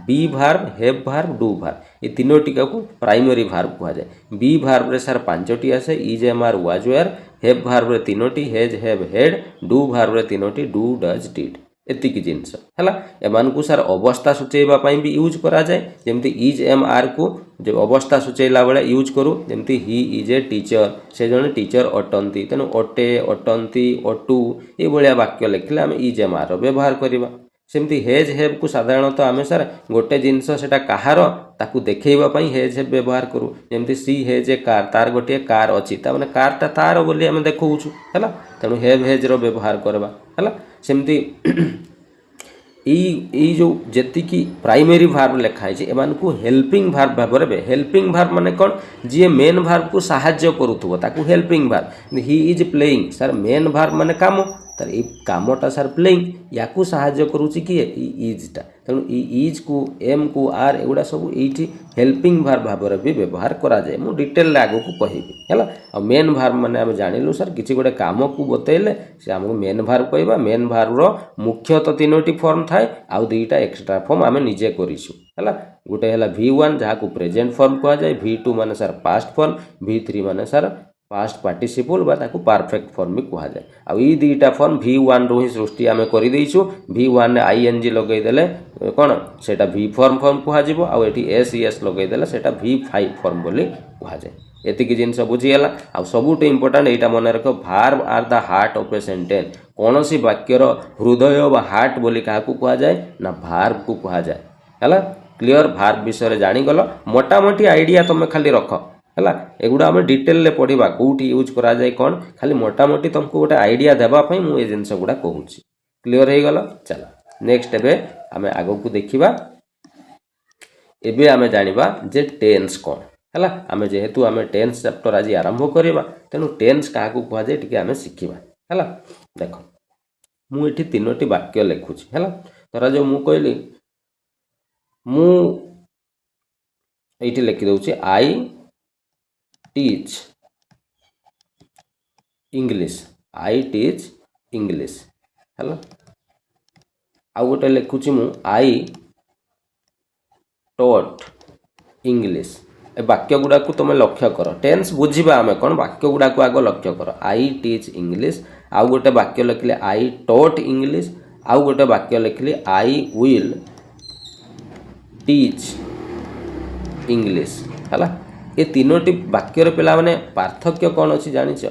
be verb have verb do verb ये तीनोटी का को प्राइमरी भार्ब कहा जाए। बी भार्ब रे सर 5टी आसे is am are was were have verb रे 3टी has have had do verb रे 3टी डू डज डिड एतिकी जिंस हैला। एमान को सर अवस्था सूचेबा पई भी यूज करा जाए जेमति इज एम आर को जो अवस्था सूचेला बेले यूज करू जेमति ही इज ए टीचर से जने टीचर अटंती तेनु अटे अटंती अटू ए भलिया वाक्य लिखले हम इज एम आर व्यवहार करबा। सेमति हेज हेव को साधारणतः आमे सर गोटे जिंस सेटा कहार ताकू देखैबा पई हेज हेव व्यवहार करू जेमति सी हेज ए कार तार गोटे कार अछि ता माने कार ता तार बोली आमे देखौछु हैला तेनु हेव हेज रो व्यवहार करबा हैला। सेमति ई जो जेतिकी प्राइमरी भार्ब लिखा है एमान को हेल्पिंग भार्ब भाव रे हेल्पिंग भार्ब माने कोन जे मेन भार्ब को सहाय्य करूथबो ताकू helping verb. He is playing sir main verb माने काम तार ए कामटा सर प्लेइंग याकू सहाय्य करूची कि इज टा तेणु इज को एम को आर एगुड़ा सब ये हेल्पिंग भार्ब भाव रे भी व्यवहार करा जाए मु डिटेल आगो को कहबी हैला। आ मेन भार्ब माने हम जानिलु सर किछि गोटे काम को बतैले से हमको मेन भार्ब कहबा। मेन भार्ब रो मुख्यतः 3टी फॉर्म थाए आउ 2टा एक्स्ट्रा फॉर्म आमे निजे करिसु हैला। गोटे हैला V1 जहा को प्रेजेंट फॉर्म कहा जाए V2 माने सर पास्ट फॉर्म V3 माने सर पास्ट पार्टिसिपल बा ताकू परफेक्ट फॉर्म भी कहा जाए। आ ई 2टा फॉर्म V1 रो ही सृष्टि आमे करि दैछु। V1 ने आईएनजी लगै देले कोन सेटा V फॉर्म कहा जिवो आ एठी SES लगै देले सेटा V5 फॉर्म बोली कहा जाए। एतिकी जिंस बुझियला। आ सबुटे इंपोर्टेंट एटा मन रखो verb are the heart of a sentence कोनोसी वाक्यर हृदय बा हार्ट बोली काहाकू कहा जाए ना भार्ब को कहा जाए हैला। क्लियर भार्ब विषय रे जानि गलो मोटा मोटी आईडिया तमे खाली रखो हैला। एगुडा हम डिटेल ले पढ़िबा कोठी यूज करा जाए कोन खाली मोटा मोटी तुमको गोटे आईडिया देबा पई मु ए जिंस गुडा कहूची। क्लियर हे गलो चला नेक्स्ट एबे हमें आगो को देखिबा। एबे हमें जानिबा जे टेंस कोन हैला। हमें जेहेतु हमें टेंस चैप्टर आज आरंभ करिबा तेनु टेंस काहाकू कहा जाए टिके हमें सिखिबा हैला। देखो मु एठी 3टी वाक्य लिखुची हैला। तरा जो मु कहली मु एठी लिखि दउची I teach English I teach English हैला। आउ गोटे लिखुची मु आई टॉट इंग्लिश ए वाक्य गुडा को तुम लक्ष्य कर टेंस बुझीबा आमे कोन वाक्य गुडा को आगो लक्ष्य कर आई टीच इंग्लिश आउ गोटे वाक्य लिखले आई टॉट इंग्लिश आउ गोटे वाक्य लिखले आई विल टीच इंग्लिश हैला। ये 3टी वाक्यर पिला माने पार्थक्य कौन अच्छी जानिछ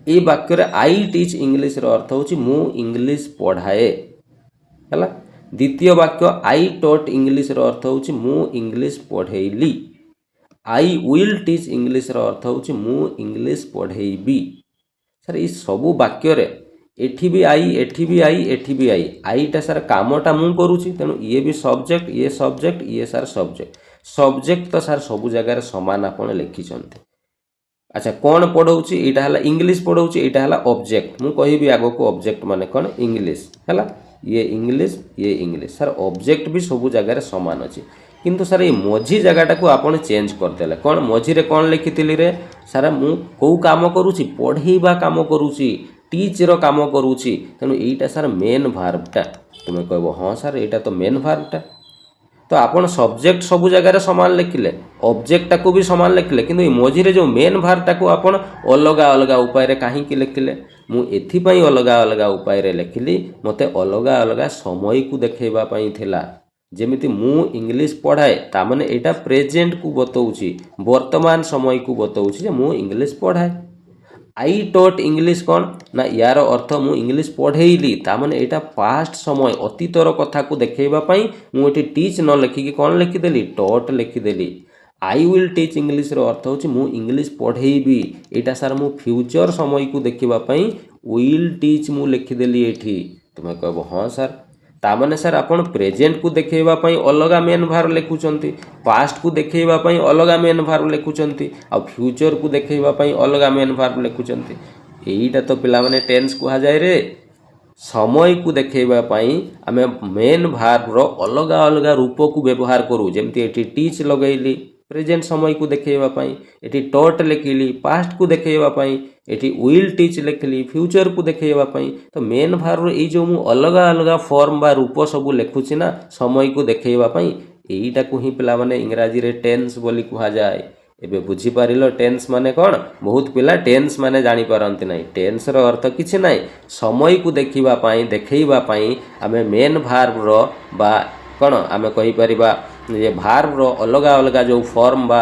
ए वाक्य रे आई टीच इंग्लिश रो अर्थ होची मु इंग्लिश पढ़ाए हैला। द्वितीय वाक्य आई टॉट इंग्लिश रो अर्थ होची मु इंग्लिश पढ़ेइली। आई विल टीच इंग्लिश रो अर्थ होची मु इंग्लिश पढ़ेइबी। सर ये सबू वाक्य रे एठी भी आई एठी भी आई एठी भी आई आईटा सर कामटा मु करूची तेणु ये भी सब्जेक्ट ये सर सब्जेक्ट तो सर सबू जगह समान आपण लिखिछन्ते। अच्छा कौन पढ़ाऊँगी यहाँ है इंग्लिश पढ़ाऊँगी यहाँ है ऑब्जेक्ट मु कहबी आग को ऑब्जेक्ट माने कौन इंग्लिश है ये इंग्लिश सर ऑब्जेक्ट भी सबू जगह सामान अच्छी किंतु सर ये मझी जगहटा को आपन चेंज करदेले कौन मझी रे कौन लिखिथिली रे सर मु कौ काम करूची पढ़ेइबा काम करूची टीच रो काम करूची तेणु एटा सर मेन भार्बटा तुम कहबो हाँ सर एटा तो मेन भार्बटा तो आपन सब्जेक्ट सबू जगह सामान लिखिले ऑब्जेक्टा को भी सामान लिखिले किंतु मझी जो मेन भार्बटा को आपन अलग अलग उपाय कहीं लिखिले मु एथिपाई अलग अलग उपाय लिखिली मते अलग अलग समय को देखैबा पई थिला जेमिति मु इंग्लिश पढ़ाए तामाने एटा प्रेजेंट को बतौची वर्तमान समय को बतौची जे मु इंग्लिश पढ़ाए। आई टॉट इंग्लिश कौन ना यार अर्थ मु इंग्लिश पढ़ेइली तामाने एटा पास्ट समय अतीतर कथा को देखैबा पई मु एटी टीच न लिखिकी कौन लिखिदेली टॉट लिखिदेली। आई विल टीच इंग्लिश रो अर्थ होची मु इंग्लिश पढ़ेइबी एटा सर मु फ्यूचर समय को देखिबा पई विल टीच मु लिखिदेली एठी तुमे कहबो हाँ सर तामाने सर आपण प्रेजेंट को देखैबा पई अलगा मेन भार लिखुचंती पास्ट को देखैबा पई अलगा मेन भार लिखुचंती आ फ्यूचर को देखैबा पई अलगा मेन भार लिखुचंती एईटा तो पिला माने टेंस कुहा जाय रे समय को देखैबा पई आमे मेन भार रो अलगा अलगा रूप को व्यवहार करू जेमति एठी टीच लगैली प्रेजेंट समय को देखैबा पई एठी टॉट लिखिली पास्ट को देखैबा पई एठी विल टीच लिखिली फ्यूचर को देखैबा पई तो मेन भार ए जो मु अलग अलग फॉर्म बा रूप सब लिखुची ना समय को देखैबा पई एईटा को ही पिला माने इंग्राजी रे टेंस बोली कुहा जाय। एबे बुझी पारिलो टेंस माने कौन बहुत पिला टेंस माने जानी पारंती नहीं टेंस रो अर्थ किछि नहीं समय को देखिबा पई देखैबा पई आमे मेन भार रो बा कौन आमे कहि परिबा ये भार्ब रो अलग अलग जो फॉर्म बा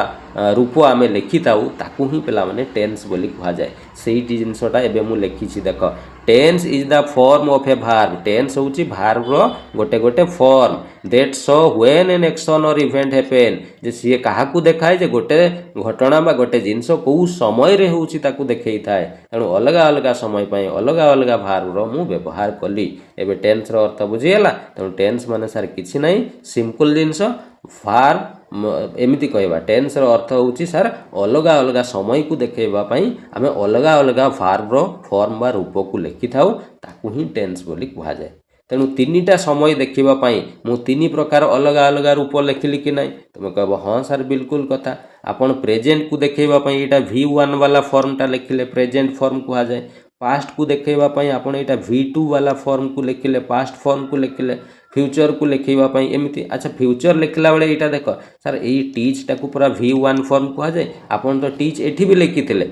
रूप आमे लिखि ताऊ ताकू ही पिला माने टेंस बोली कहा जाए सेही जिनसटा एबे मु लिखिछि देख tense is the form of a verb tense होची भार्ब रो गोटे गोटे form that show when an action or event happen जे सी काहा को देखाय जे गोटे घटना बा गोटे जिनस को समय रे होची ताकू देखै थाए तेणु अलग अलग समय पई अलग अलग भार्ब रो मु व्यवहार कली एबे टेंस रो अर्थ बुझी गेला तेणु टेंस माने सर किछि नै सिंपल जिनस भार्ब एमिति कहबा टेंस रो अर्थ होची सर अलग अलग समय को देखैबा पई आमे अलग अलग भार्ब रो फॉर्म बा रूप को लिखि थाउ ताकू ही टेंस बोली कहा जाए तेणु तीनिटा समय देखिबा पई मु तीन प्रकार अलग अलग रूप लिखिली कि नहीं तुम कहबो हाँ सर बिल्कुल कथा आपण प्रेजेंट को देखैबा पई एटा V1 वाला फॉर्मटा लिखिले प्रेजेंट फॉर्म कहा जाए पास्ट को देखैबा पई आपण एटा V2 वाला फॉर्म को लिखिले पास्ट फॉर्म को लिखिले फ्यूचर को लिखैबा पई एमिति अच्छा फ्यूचर लिखला बेले एटा देखो सर एई टीच टा को पूरा V1 फॉर्म कहा जाए आपण तो टीच एठी भी लिखिथिले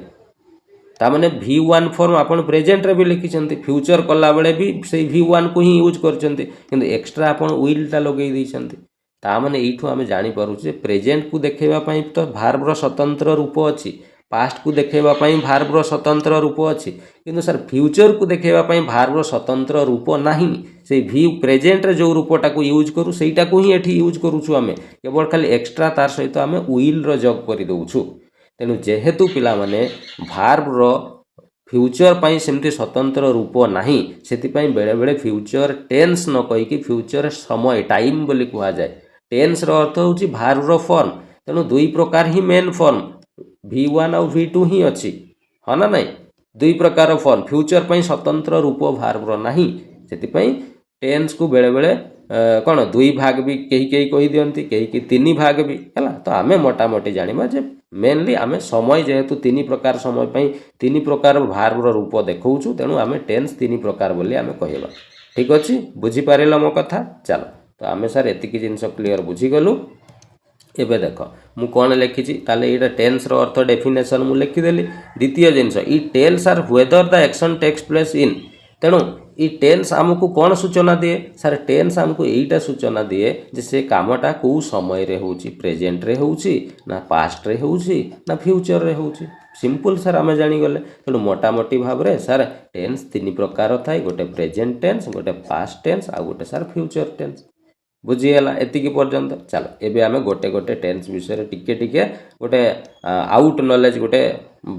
तामाने V1 फॉर्म आपण प्रेजेंट रे भी लिखिछन्ती फ्यूचर कला बेले भी से V1 को ही यूज करछन्ती किंतु एक्स्ट्रा आपण विल टा लगेई दैछन्ती तामाने एठू आमे जानि पारु जे प्रेजेंट को देखैबा पई तो भार्ब रो स्वतंत्र रूप अछि पास्ट को देखैबा पई भार्ब रो स्वतंत्र रूप अछि किंतु सर फ्यूचर को देखैबा पई भार्ब रो स्वतंत्र रूप नाही से भी प्रेजेंट रे जो रूपटा को यूज करू सेटा को ही एठी यूज करूछु आमे केवल खाली एक्स्ट्रा तार सहित आमे विल रो जॉब करि दउछु तेणु जेहेतु पिला माने भार्ब रो फ्यूचर पाई सेमती स्वतंत्र रूप नाही सेतिपाई बेले बेले फ्यूचर टेंस न कहि कि फ्यूचर समय टाइम बोली कहा जाए टेंस रो अर्थ होची भार्ब रो फॉर्म तेणु दुई प्रकार ही मेन फॉर्म V1 और V2 ही अछि हाँ ना नहीं दुई प्रकार फॉर्म फ्यूचर पाई स्वतंत्र रूप भार्ब रो नाही सेतिपाई टेंस को बेले बेले कौन दुई भाग भी कही कही कही दियंती कही कि तीन भाग भी है तो आमे मोटामोटी जानिबा जे मेनली आमे समय जेहेतु तीन प्रकार समय पाई तीन प्रकार भार्ब रो रूप देखौछु तेणु आमे टेंस तीन प्रकार बोली आमे कहबा ठीक अछि बुझी पारिलो मो कथा चलो तो आमे सर एतिकी जिंस क्लियर बुझी गलु एबे देखो मु कोन लिखिछि ताले एटा टेंस रो अर्थ डेफिनेशन मु लिखि देली द्वितीय जिंस ई tells are whether the action takes place in तेणु ई टेंस आमको कौन सूचना दिए सर टेंस आमको यहीटा सूचना दिए जे से कामटा को समय रे होची प्रेजेंट रे होची ना पास्ट रे होची ना फ्यूचर रे होची सिंपल सार आम जागले तेणु मोटामोटी भाव में सार टेन्स तीन प्रकार थाए गोटे प्रेजेंट टेन्स गोटे पास्ट टेन्स आ गोटे सार फ्यूचर टेन्स बुझीगला एतिकी पर्यंत चलो एबे आमे गोटे गोटे टेन्स विषय टिके टिके गोटे आउट नॉलेज गोटे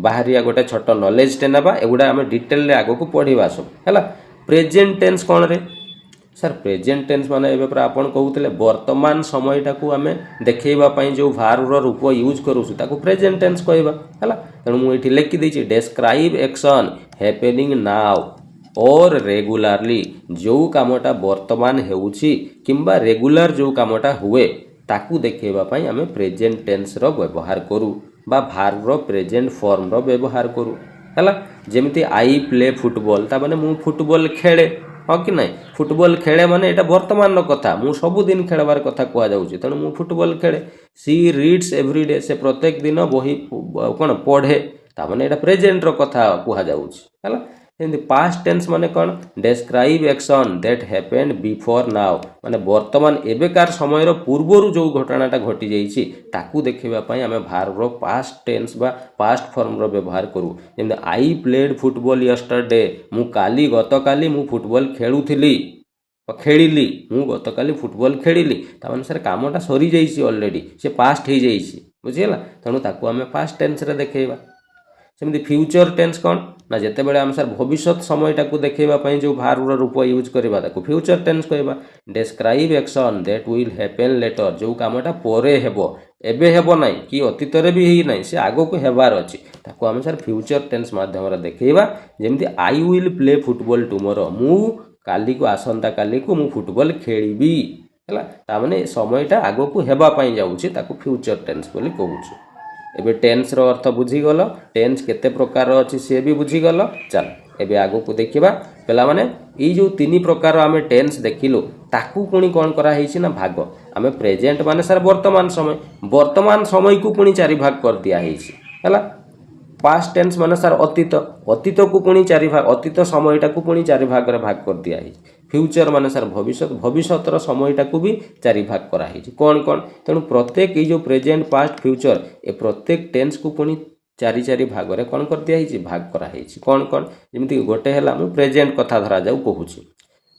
बाहरिया गोटे छोट नॉलेज टे नबा एगुडा आमे डिटेल रे आगो को पढ़िबा सब हैला प्रेजेंट टेन्स कोन रे सर प्रेजेंट टेन्स माने एबे पर आपण कहउतले वर्तमान समयटा को आमे देखैबा पई जो भार रो रूप यूज करूछु ताको प्रेजेंट टेन्स कहबा हैला तेणु मु एठी लिखि दैछि डिस्क्राइब एक्शन हैपनिंग नाउ और रेगुलारली जो कामटा वर्तमान हेउछि किंबा रेगुलर जो कामटा हुए ताकू देखैबा पई आमे प्रेजेंट टेन्स रो व्यवहार करू बा भार रो प्रेजेंट फॉर्म रो व्यवहार करू हैला जेमिति आई प्ले फुटबॉल ता माने मु फुटबॉल खेले हाँ कि नहीं फुटबॉल खेले माने एटा वर्तमान रो कथा मु सबुदिन खेलबार कथा कुआ जाउछि तेणु मु फुटबॉल खेले सी रीड्स एवरीडे से प्रत्येक दिन बही कोन पढ़े ता माने एटा प्रेजेंट रो कथा कुआ जाउछि हैला एंड पास्ट टेन्स माने कोन describe action that happened before now माने वर्तमान एबेकार समय रो पूर्वरु जो घटनाटा घटी जाइछि ताकू देखिबा पई आमे भार रो पास्ट टेन्स बा पास्ट फॉर्म रो व्यवहार करू जेम आई प्लेड फुटबॉल यस्टरडे मु काली गतकाली मु फुटबॉल खेलुथिली खेलिली मु गतकाली फुटबॉल खेलिली ता माने सर कामटा सरी जाइछि ऑलरेडी से पास्ट हे जाइछि बुझियला तेणु ताकू आमे पास्ट टेन्स रे देखैबा सेमती फ्यूचर टेन्स कौन ना जिते बड़े आम सर भविष्य समयटा को देखा जो भार रूप यूज करवा फ्यूचर टेन्स कहवा describe action that will happen later जो कामटा परे हेबो एबे हेबो नाही कि अतीत रे भी ही नाही से आगो को हेबार अछि ताको आम सर फ्यूचर टेन्स माध्यम रे देखैबा जेमती I will play football tomorrow मु काली को आसंता काली को मु फुटबॉल खेलिबी हैला ता माने समयटा आगो को हेबा पई जाउछि ताको फ्यूचर टेन्स बोली कहउछु एबे टेन्स रो अर्थ बुझीगल टेन्स केते प्रकार अछि से भी बुझीगल चल एबे आगो को देखिबा पेला माने ई जो तीन प्रकार आमे टेन्स देखिलो ताकू पुणी कोन करा हेछि ना भाग आमे प्रेजेंट माने सर वर्तमान समय को पुणी चारि भाग कर दिया हेछि हैला पास्ट टेन्स माने सर अतीत को पुणी चारि भाग अतीत समयटा को पुणी चारि भाग रे भाग कर दिया हेछि फ्यूचर माने सर भविष्यतर समयटा को भी चारि भाग करा हेछि कोन कोन तेणु प्रत्येक ई जो प्रेजेंट पास्ट फ्यूचर ए प्रत्येक टेन्स को पुणी चारि चारि भाग रे कोन कर दिया हेछि भाग करा हेछि कोन कोन जेमिति गोटे हला मु प्रेजेंट कथा धरा जाऊ कहूछि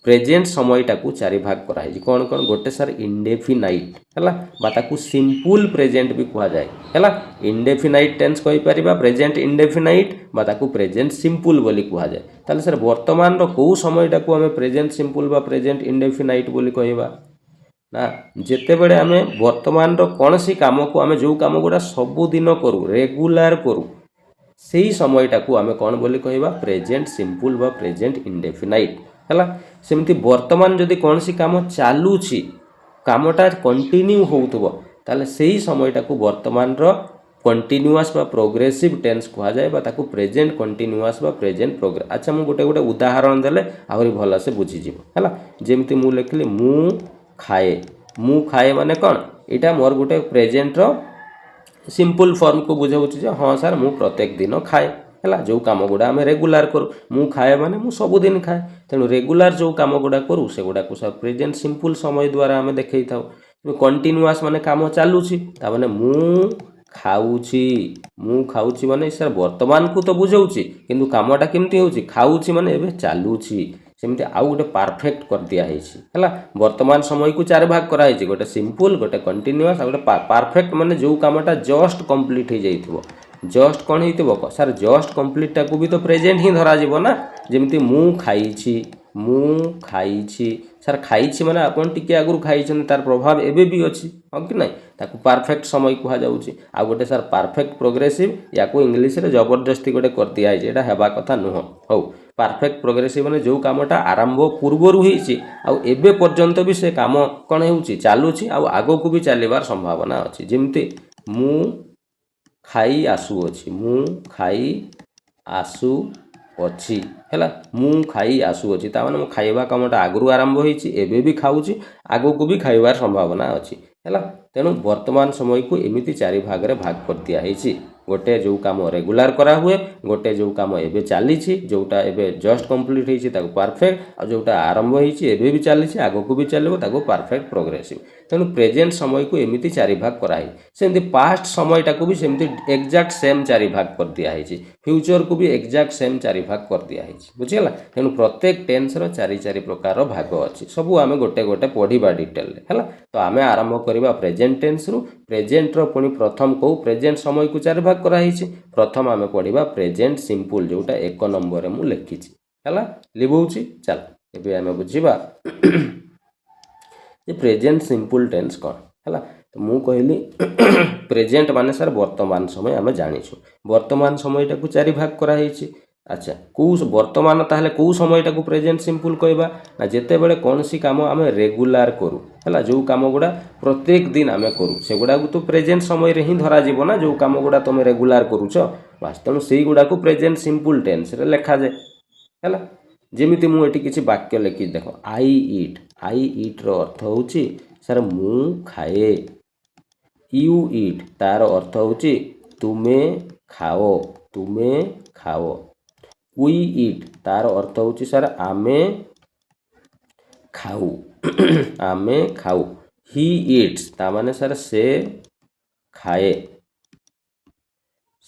प्रेजेंट समयटा को चारि भाग करा हेछि कोन कोन गोटे सर इंडेफिनाइट हला बा ताकू सिंपल प्रेजेंट भी कहा जाय हला इंडेफिनाइट टेन्स कहि परिबा प्रेजेंट इंडेफिनाइट बा ताकू प्रेजेंट सिंपल बोली कहा जाय ताले सर वर्तमान रो को समयटा को हमें प्रेजेंट सिंपल बा प्रेजेंट इंडेफिनाइट बोली कहबा ना जेते बेले आमे वर्तमान रो कोनसी काम को आमे जो काम गुडा सब दिन करू रेगुलर करू सेही समयटा को आमे कोन बोली कहबा प्रेजेंट सिंपल बा प्रेजेंट इंडेफिनाइट हला सेमती वर्तमान जदि कोनसी काम चालुछि कामटा कंटिन्यू होउतबो ताले सेही समयटा को वर्तमान रो कंटिन्यूअस बा प्रोग्रेसिव टेन्स कहा जाए बा ताकू प्रेजेंट कंटिन्यूअस बा प्रेजेंट प्रोग्रेस अच्छा मु गोटे गोटे उदाहरण देले आहुरी भला से बुझी जिवो हला जेमती मु लिखली मु खाए माने कोन एटा मोर गोटे प्रेजेंट रो सिंपल फॉर्म को बुझाउछि जे हां सर मु प्रत्येक दिन खाए हला जो काम गुडा आमे रेगुलर करू मु खाए माने मु सब दिन खाए तेनु रेगुलर जो काम गुडा करू से गुडा को सर प्रेजेंट सिंपल समय द्वारा आमे देखै थाउ कंटिन्यूअस माने काम चालुछि ता माने मु खाउछि माने सर वर्तमान को तो बुझाउछि किंतु कामटा केमती होउछि खाउछि माने एबे चालुछि सेमती आउ गोटे परफेक्ट कर दिया हेछि हला वर्तमान समय को चार भाग करा हेछि गोटे सिंपल गोटे कंटिन्यूअस आ गोटे परफेक्ट माने जो कामटा जस्ट कंप्लीट हे जाइथिबो जस्ट कोन हेतिबो सर जस्ट कंप्लीट टा को भी तो प्रेजेंट ही धरा जिवो ना जेमती मु खाइछि सर खाइछि माने आपण टिके आगुर खाइछन तार प्रभाव एबे भी अछि हम कि नै ताकू परफेक्ट समय कुहा जाउछि आ गोटे सर परफेक्ट प्रोग्रेसिव या को इंग्लिश रे जबरदस्ती गोटे कर दिया हेछि एटा हेबा कथा नुह हौ परफेक्ट प्रोग्रेसिव माने जो कामटा आरंभ पूर्वरु हेछि आ एबे पर्यंत भी से काम कोन हेउछि चालुछि आ आगो को भी चलिबार संभावना अछि जेमती मु खाई आसु अछि हैला मु खाई आसु अछि ता माने मु खाइबा कामटा आगरु आरंभ होइछि एबे भी खाउछि आगो को भी खाइबार संभावना अछि हैला तेनु वर्तमान समय को एमिति चारि भाग रे भाग कर दिया हेछि गोटे जो काम रेगुलर करा हुए गोटे जो काम एबे चली जोटा एबे जस्ट कंप्लीट होइछि ताको परफेक्ट आ जोटा आरंभ होइछि एबे भी चली आगो को भी चलो ताको परफेक्ट प्रोग्रेसिव तेणु प्रेजेंट समय को एमती चारि भाग कराई सेमती पास्ट समयटा को भी सेमती एक्जाक्ट सेम चारि भाग कर दिया है फ्यूचर को भी एक्जाक्ट सेम चारि भाग कर दिया है बुझीगला तेणु प्रत्येक टेन्स रो चारि चारि प्रकार भाग अच्छी सबू आम गोटे गोटे पढ़ा डिटेल है तो आम आरंभ करवा प्रेजेंट टेन्स रु प्रेजेंट रो पुणी प्रथम को प्रेजेंट समय को चारि भाग कराई प्रथम आम पढ़ा प्रेजेंट सिंपल जोटा 1 नंबर मु लिखी है लिभौछि चल एबे आम बुझीबा ये प्रेजेंट सिंपल टेन्स कौन है तो मु कहली प्रेजेंट माने सर वर्तमान समय आम जानिछु वर्तमान समयटा को चारि भाग कराई अच्छा कौ वर्तमान ताहले कौ समयटा को प्रेजेंट सिंपल कहबा ना जेते बेले कौन सी काम आम रेगुलर करू है जो काम गुड़ा प्रत्येक दिन आम करू से गुड़ा तो प्रेजेंट समय रे ही धरा जीव ना जो काम गुड़ा तुम रेगुलर करूछ बास तेणु से गुड़ा को प्रेजेंट सिंपल टेन्स रे लिखा जाए है जेमिति मु एटी किछि वाक्य लिखि देखो आई इट रो अर्थ होउची सर मु खाए यू इट तार अर्थ होउची तुमे खाओ वी इट तार अर्थ होउची सर आमे खाऊ ही इट्स ता माने सर से खाए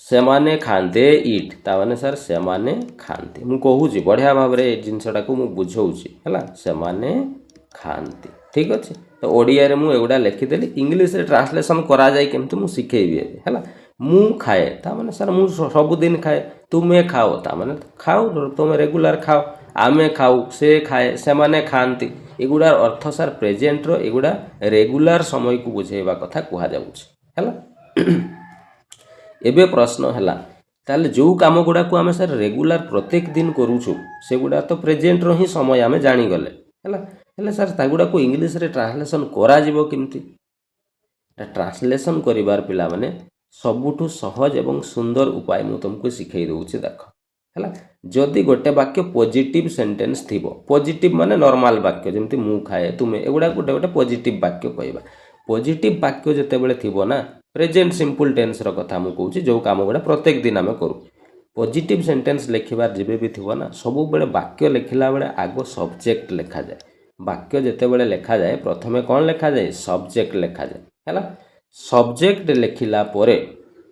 सेमाने खाते इट ता माने सर सेमाने खाते मु कहूची बढ़िया भाव रे जिनसटा को मु बुझौची हला सेमाने खाते ठीक अच्छे तो ओडिया रे मु एगुडा लिखिदेली इंग्लिश रे ट्रांसलेशन करा जाय केमति मु सिखेइबी हला मु खाए ता माने सर मु सब दिन खाए तुमे खाओ ता माने खाओ तुम रेगुलर खाओ आमे खाऊ से खाए सेमाने खाती एगुडा अर्थ सर प्रेजेंट रो एगुडा रेगुलर समय को बुझेबा कथा कुहा जाउछि हला एबे प्रश्न हला ताले जो काम गुडा को आमे सर रेगुलर प्रत्येक दिन करूछु से गुडा तो प्रेजेंट रो ही समय आमे जानी गले हला हेले सर तागुडा को इंग्लिश रे ट्रांसलेशन करा जिवो किमति ट्रांसलेशन करिवार पिला माने सबुठु सहज एवं सुंदर उपाय मु तुमको सिखै दउछि देख हला जदि गोटे वाक्य पॉजिटिव सेंटेंस थिबो पॉजिटिव माने नॉर्मल वाक्य जेमति मु खाए तुमे एगुडा गोटे गोटे पॉजिटिव वाक्य कहबा पॉजिटिव वाक्य जते बेले थिबो ना प्रेजेंट सिंपल टेन्स रो कथा मु कहूछि जो काम गुडा प्रत्येक दिन आमे करू पॉजिटिव सेंटेंस लिखिबार जिबे भी थिबो ना सब बेले वाक्य लिखिला बेले आगो सब्जेक्ट लिखा जाए वाक्य जेते बेले लिखा जाए प्रथमे कोन लिखा जाए सब्जेक्ट लिखा जाए हैला सब्जेक्ट लिखिला परे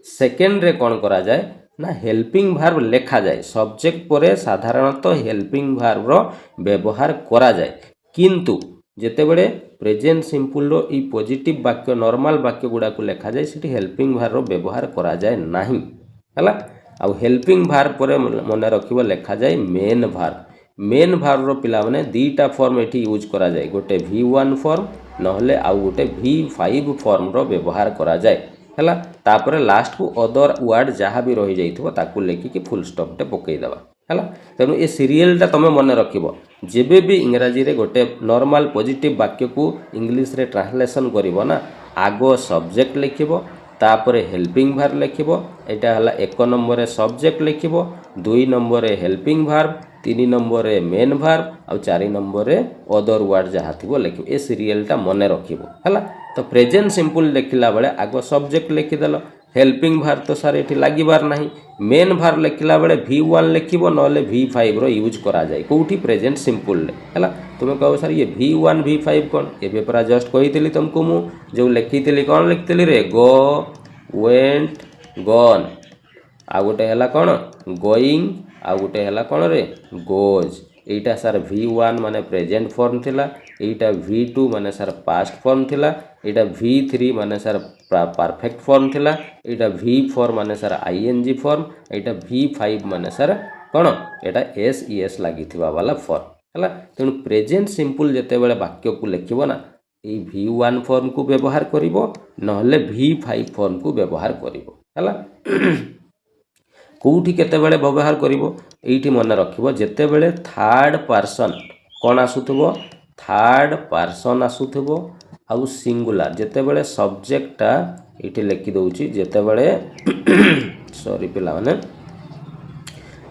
सेकेंड रे कोन करा जाए ना हेल्पिंग वर्ब लिखा जाए सब्जेक्ट परे साधारणतः हेल्पिंग वर्ब रो व्यवहार करा जाए किंतु जेते बेले प्रेजेंट सिंपल रो ई पॉजिटिव वाक्य नॉर्मल वाक्य गुडा को लिखा जाए सिटी हेल्पिंग वर्ब रो व्यवहार करा जाए नाही हैला आ हेल्पिंग वर्ब परे मने रखिबो लिखा जाए मेन वर्ब रो पिला माने दीटा फॉर्म एठी यूज करा जाए गोटे V1 फॉर्म नहले आ गोटे V5 फॉर्म रो व्यवहार करा जाए हैला तापरे लास्ट को अदर वर्ड जहाँ भी रही जाइथिबो ताकू लेखि कि फुल स्टॉप टे पकई दबा हैला तेनु ए सीरियल टा तमे मने रखिबो जेबे भी इंग्रजी रे गोटे नॉर्मल पॉजिटिव वाक्य को इंग्लिश रे ट्रांसलेशन करिवो ना आगो सब्जेक्ट लिखिबो तापरे हेल्पिंग वर्ब लिखिबो एटा हला 1 नंबर रे सब्जेक्ट लिखिबो 2 नंबर रे हेल्पिंग वर्ब 3 नंबर रे मेन वर्ब और 4 नंबर रे अदर वर्ड जहाँ थिबो लिखिबो ए सीरियल टा मने रखिबो हैला तो प्रेजेंट सिंपल लिखिला बेले आगो सब्जेक्ट लिखिदेल हेल्पिंग वर्ब तो सार एठी लागिबार नाही मेन वर्ब लिखिला बेले V1 लिखिबो नले V5 रो यूज करा जाय कोठी प्रेजेंट सिंपल ले हैला तुमे कहबो सर ये V1 V5 कोन एबे परा जस्ट कहितली तुमको मु जो लिखितली कोन लिखतली रे गो वेंट गॉन आ गोटे हैला कोन गोइंग आ गोटे हैला कोन रे गोज एटा सर V1 माने प्रेजेंट फॉर्म थिला एटा V2 माने सर पास्ट फॉर्म थिला एटा V3 माने सर परफेक्ट फॉर्म थिला एटा V4 माने सर ING फॉर्म एटा V5 माने सर कोन एटा SES लागिथिबा वाला फॉर्म हैला तेनु प्रेजेंट सिंपल जते बेले वाक्य को लिखिबो ना ए V1 फॉर्म को व्यवहार करिवो नहले V5 फॉर्म को व्यवहार करिवो हैला कोठी केते बेले व्यवहार करिवो एठी मन रखिबो जेते बेले थर्ड पर्सन कोन आसुथबो थर्ड पर्सन आसुथबो आउ सिंगुलर जेते बेले सब्जेक्टटा एठी लिखि दउची जेते बेले सॉरी पिला माने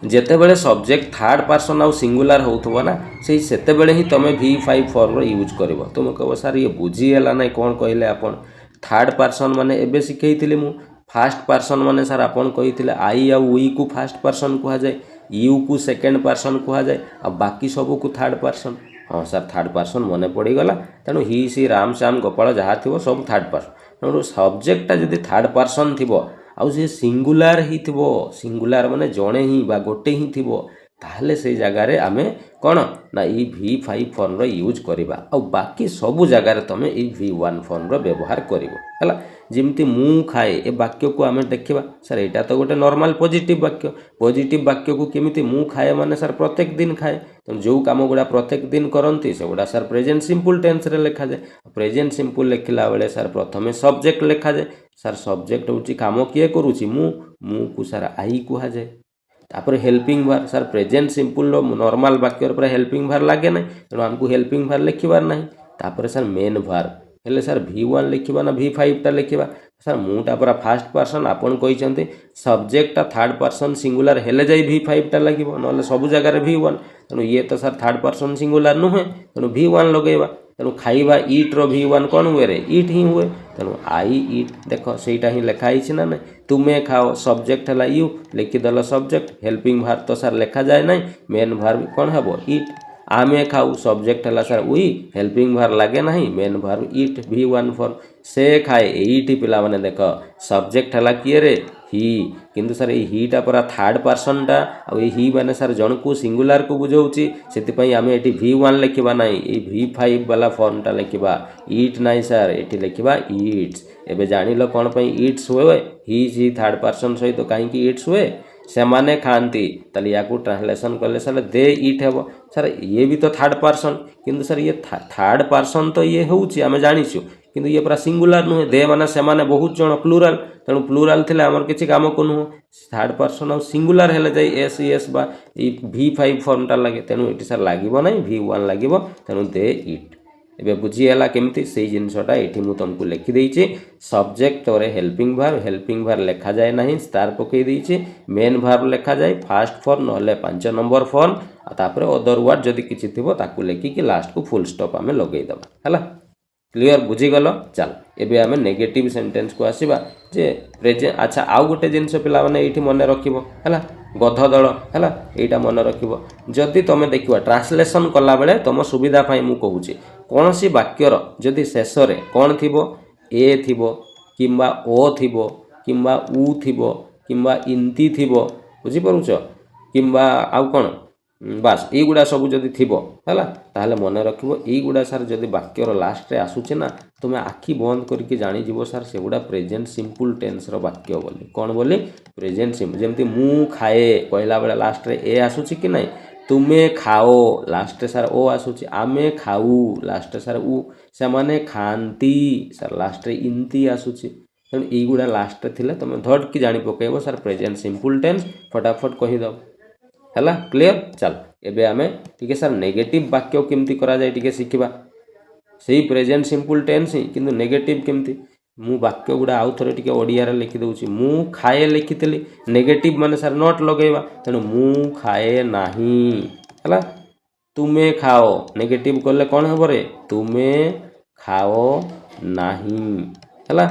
जेते बेले सब्जेक्ट थर्ड पर्सन आउ सिंगुलर होउथबो ना सेही सेते बेले ही तमे V5 फॉर्म रो यूज करबो तुम कहबो सर ये बुझी हला नै कोन कहले आपण थर्ड पर्सन माने एबे सिखैतिली मु फास्ट पर्सन माने सर आपन कही आई आ वी को फास्ट पर्सन कह जाए यू को सेकेंड पर्सन कह जाए आ बाकी सब को थर्ड पर्सन हाँ सर थर्ड पर्सन मन पड़गला तेणु ही सी राम श्याम गोपाल जहाँ थी सब थर्ड पर्सन तेणु सब्जेक्टा जदि थर्ड पर्सन थी आउ सी सिंगुलार ही थी सिंगुलार माने जड़े ही बा गोटे ही थी ताहले से जगार आमे कौन ना ये V5 फॉर्म यूज करवा और बाकी सबू जगार तुम ये V1 फॉर्म व्यवहार कर जमती मु खाए ए वाक्य को आम देखा सर यहाँ तो गोटे नॉर्मल पॉजिटिव वाक्य को केमिति मु खाए माने सर प्रत्येक दिन खाए तो जो काम गुड़ा प्रत्येक दिन करती से गुड़ा सर प्रेजेंट सिंपल टेंस रे लिखा जाए प्रेजेंट सिंपल लिखला बेले सर प्रथमे सब्जेक्ट लिखा जाए सर सब्जेक्ट हूँ काम किए करुँची मु को सर आई कह जाए तापर हेल्पिंग भार सर प्रेजेंट सिंपल नॉर्मल वाक्य हेल्पिंग भार लगे ना तेणु आमको हेल्पिंग भार लिखबार ना तापर सर मेन भार हेले सर V1 लिखा ना V5 टा लिखा सर मुटा पूरा फास्ट पर्सन आपन कहते सब्जेक्टा थर्ड पर्सन सिंगुलर हेले जाई V5 टा लगे ना सब जगार V1 तेणु ये तो सर थर्ड पर्सन सिंगुलर नुहे तेणु V1 लगेगा तेणु खाइबा इट रो V1 कौन हुए रे इट ही हुए तेणु आई इट देख सेटा ही लिखाई ना ना तुम्हें खाओ सब्जेक्ट है यू लिखिदेल सब्जेक्ट हेल्पिंग भार तो सर लिखा जाए ना मेन भार भी कौन हम इट आमे खाऊ सब्जेक्ट है सर वी हेल्पिंग भार लगे ना main verb eat V1 form से खाए ये पिला माने देख सब्जेक्ट है किए रे ही किंतु सर ये हीटा पूरा थर्ड पर्सन टा आ ही माने सर जन को सिंगुलर को बुझाऊँगी से आम ये V1 लिखा ना ये V5 वाला फॉर्म टा लिखा इट ना सर ये लिखा इट्स एबे जानिल कौन पे इट्स हुए ही थर्ड पर्सन सहित तो कहीं इट्स हुए से माने खाती ताले या ट्रांसलेसन कले सर दे इट हे सर ये भी तो थर्ड पर्सन किंतु सर ये थर्ड पर्सन तो ये होउची आमे जानिछु किंतु ये पूरा सिंगुलर नुहे दे माने से माने बहुत जन प्लूराल तेणु प्लूराल थे आमर किसी काम को नुह थर्ड पर्सन और सिंगुलर हेले जाई एस एस बा V5 फॉर्मटा लगे तेणु ये सर लगे ना V1 लगे तेणु दे इट एबे बुझीगला केमती से जिनसटा ये तुमको लिखिदेची सब्जेक्ट और हेल्पिंग भार लिखा जाए ना स्टार पकई देची मेन भार लिखा जाए फास्ट फॉर्म ना 5 नंबर फॉर्म तापर अदर वर्ड जदि किसी थी ताकू लिखिकी लास्ट को फुल स्टॉप आम लगेदेवा है क्लियर बुझीगल चल एबे आमे नेगेटिव सेंटेंस को आसीबा जे प्रेजेंट अच्छा आउ गोटे जिनस पिला माने एठी मन रखिबो हैला गध दल हैला एटा मन रखिबो जदि तमे देखिबा ट्रांसलेशन कला बेले तम सुविधा पाई मु कहूची कोनसी वाक्यर जदि शेष रे कोन थिबो ए थिबो किंबा ओ थिबो किंबा उ थिबो किंबा इंती थिबो बुझी परुछ किंबा आउ कोन बास ये गुड़ा सब जदि थिबो हैला ताहले मन रखिबो ये गुड़ा सर जदि वाक्यर लास्ट रे आसुचे ना तुम आखि बंद करके जानी जीवो सर से गुड़ा प्रेजेंट सिंपल टेंस रो वाक्य बोली कौन बोली प्रेजेंट सिंपल जेमती मु खाए कहला बेला लास्ट रे ए आसुची कि नहीं तुमे खाओ लास्ट सर ओ आसुची आमे खाऊ लास्ट सर उ से माने खांती सर लास्ट रे इंती आसुची तेणु ये गुड़ा लास्ट रे थिले तुम धड़ की जानी पकेबो सर प्रेजेंट सिंपल टेंस फटाफट कहि दो है क्लियर चल एबे आमे ठीक है सर नेगेटिव वाक्य केमती करा जाए ठीक शिखा से प्रेजेंट सिंपल टेंस ही किंतु नेगेटिव केमती मु वाक्य गुड़ा आउ थे टे ओडिया लिखि दूची मु खाए लिखी नेगेटिव माने सर नॉट लगेगा तेणु मु खाए नाही है तुमे खाओ नेगेटिव कले कौन हम रे तुमे खाओ नाही है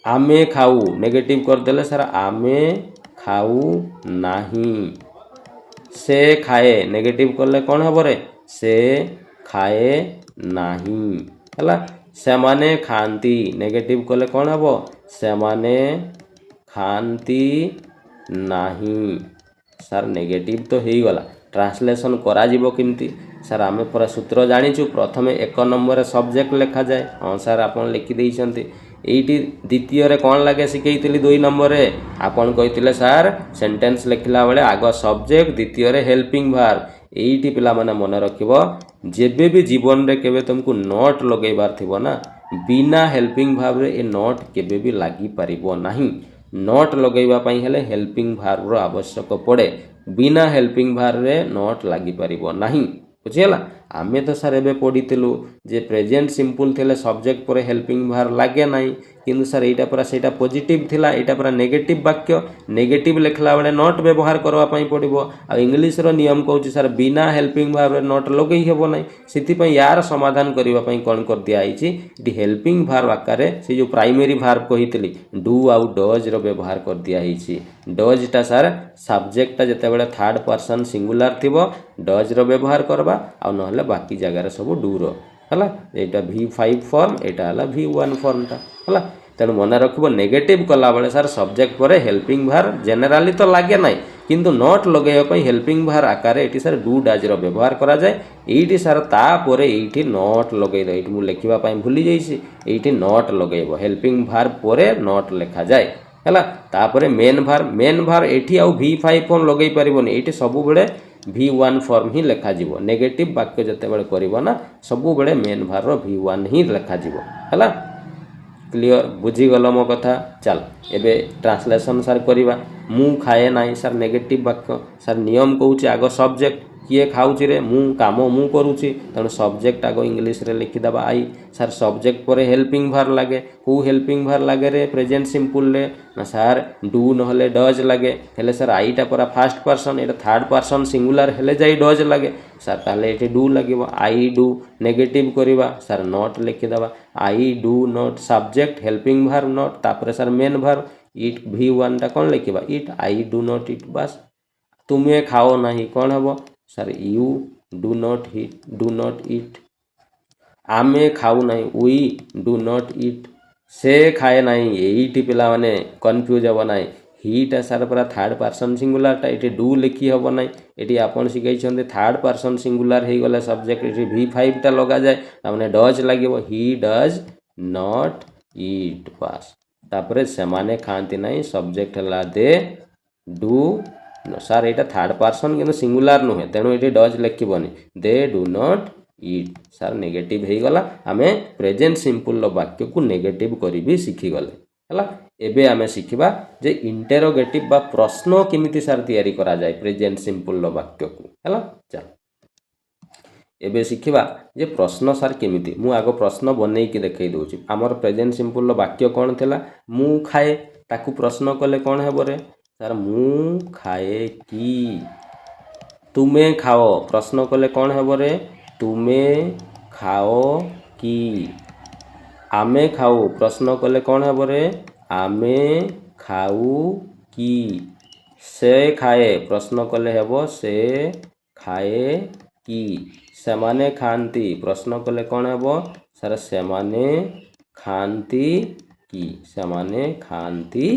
आमे खाऊ नेगेटिव करदेले सर आमे खाऊ नाही से खाए नेगेटिव कले कौन हम रे से खाए नाही है से माने खाती नेगेटिव कले कौन हम से माने खाती नाही सर नेगेटिव तो हो गला ट्रांसलेशन करा जीवो किमती सर आमे पूरा सूत्र जानिचु प्रथमे 1 नंबर सब्जेक्ट लिखा जाए हाँ सर आप लिखि देइछन्ति एइटी द्वितीय रे कौन लगे शिखेइतिली 2 नंबर रे आपन कहितिले सर सेंटेंस लिखला बेले आग सब्जेक्ट द्वितीय रे हेल्पिंग भार एइटी पिला माने मन रखिबो जेबे भी जीवन रे केबे तुमको नॉट लगेबार थिबो ना बिना हेल्पिंग भाव रे ए नॉट केबे भी लागि परिबो नाही नॉट लगेबा पई हेले हेल्पिंग भार रो आवश्यक पड़े बिना हेल्पिंग भार रे नॉट लागि परिबो नाही बुझियला आमे तो सार एबे पढ़ीलु जे प्रेजेंट सिंपल थिले सब्जेक्ट पर हेल्पिंग भार लागे नाई किंतु सर एटा पूरा सेटा पॉजिटिव थिला एटा पूरा नेगेटिव वाक्य नेगेटिव लिखला बेले नॉट व्यवहार करबा पई पड़िबो आ इंग्लिश रो नियम कहूची सर बिना हेल्पिंग भार नॉट लगेई हेबो नाई सिति पई यार समाधान करबा पई कोन कर दिया आइची इटी हेल्पिंग भार आकारे से जो प्राइमरी भार कहितली डू आउ डज रो व्यवहार कर दिया आइची डज टा सर सब्जेक्ट टा जते बेले थर्ड पर्सन सिंगुलर थिबो डज रो व्यवहार करबा आ नहले बाकी जगह रे सब डू रो हला एटा V5 फॉर्म एटा हला V1 फॉर्म टा हला तेणु मन रखिबो नेगेटिव कला बेले सर सब्जेक्ट पर हेल्पिंग भार जनरली तो लागे नाई किंतु नॉट लगेया पई हेल्पिंग भार आकार एटी सर डू डाज रो व्यवहार करा जाय एटी सर ता परे एटी नॉट लगेय दो एटी मु लेखिबा पई भूली जाईसी एटी नॉट लगेयबो हेल्पिंग भार परे नॉट लेखा जाय हला तापरे मेन भार एटी आउ V5 फॉर्म लगेई परिबोनी एटी सबु बेले V1 फॉर्म ही लेखा जीवो नेगेटिव वाक्य जते बेले करिवो ना सबु बेले मेन भार रो V1 ही लेखा जीवो हला क्लियर बुझी गल मो कथा चल एबे ट्रांसलेशन सर करिवा मु खाए नाई सर नेगेटिव वाक्य सर नियम कहूची आगो सब्जेक्ट किए खाऊची रे मु काम मु करूची तेणु सब्जेक्ट आगो इंग्लिश रे लिखिदेबा आई सर सब्जेक्ट पर हेल्पिंग भार लागे को हेल्पिंग भार लागे रे प्रेजेंट सिंपल रे ना सर डू नहले डज लागे हेले सर आईटा पूरा फर्स्ट पर्सन एटा थर्ड पर्सन सिंगुलर हेले जाई डज लागे सर ताले एटी डू लागिबो आई डू नेगेटिव करिवा सर नॉट लिखिदेबा I do not subject helping verb not तापरे sir main verb eat V1 टा कोन लिखिबा eat I do not eat बस तुमे खाओ नाही कोन हबो sir you do not eat आमे खाऊ नाही वी डू नॉट ईट से खाए नाही एईटी पिला माने कन्फ्यूज हबो नाही हीटा सर पूरा थर्ड पर्सन सिंगुलर टा एटी डू लिखी हबो नाही एटी आपण सिखाई छंदे थर्ड पर्सन सिंगुलर हे गला सब्जेक्ट एटी V5 टा लगा जाय तामाने डज लागिबो ही डज नॉट ईट बस तापरे सेमाने खांती नाही सब्जेक्ट हला दे डू सर एटा थर्ड पर्सन किंतु सिंगुलर नुहे तेणु ये डज लिखबनी they do not eat sir negative हो गला आमे प्रेजेंट सिंपल वाक्य को नेगेटिव करी भी शिखी गले हला एबे आमे शिखिबा जे इंटेरोगेटिव बा प्रश्न केमिति सर तयारी करा जाय प्रेजेंट सिंपल वाक्य को हला चल एबे शिखिबा जे प्रश्न सर केमिति मु आगो प्रश्न बनै कि देखै दोछि हमर प्रेजेंट सिंपल वाक्य कोन थिला मु खाए ताकू प्रश्न कले कोन हेबो रे सर मु खाए कि तुमे खाओ प्रश्न कले कौन है रे तुमे खाओ कि आमे खाऊ प्रश्न कले कौन है रे आमे खाऊ कि से खाए प्रश्न कले हेबो से खाए कि सेमाने खांती प्रश्न कले कौन हेबो सर सेमाने खांती कि सेमाने खांती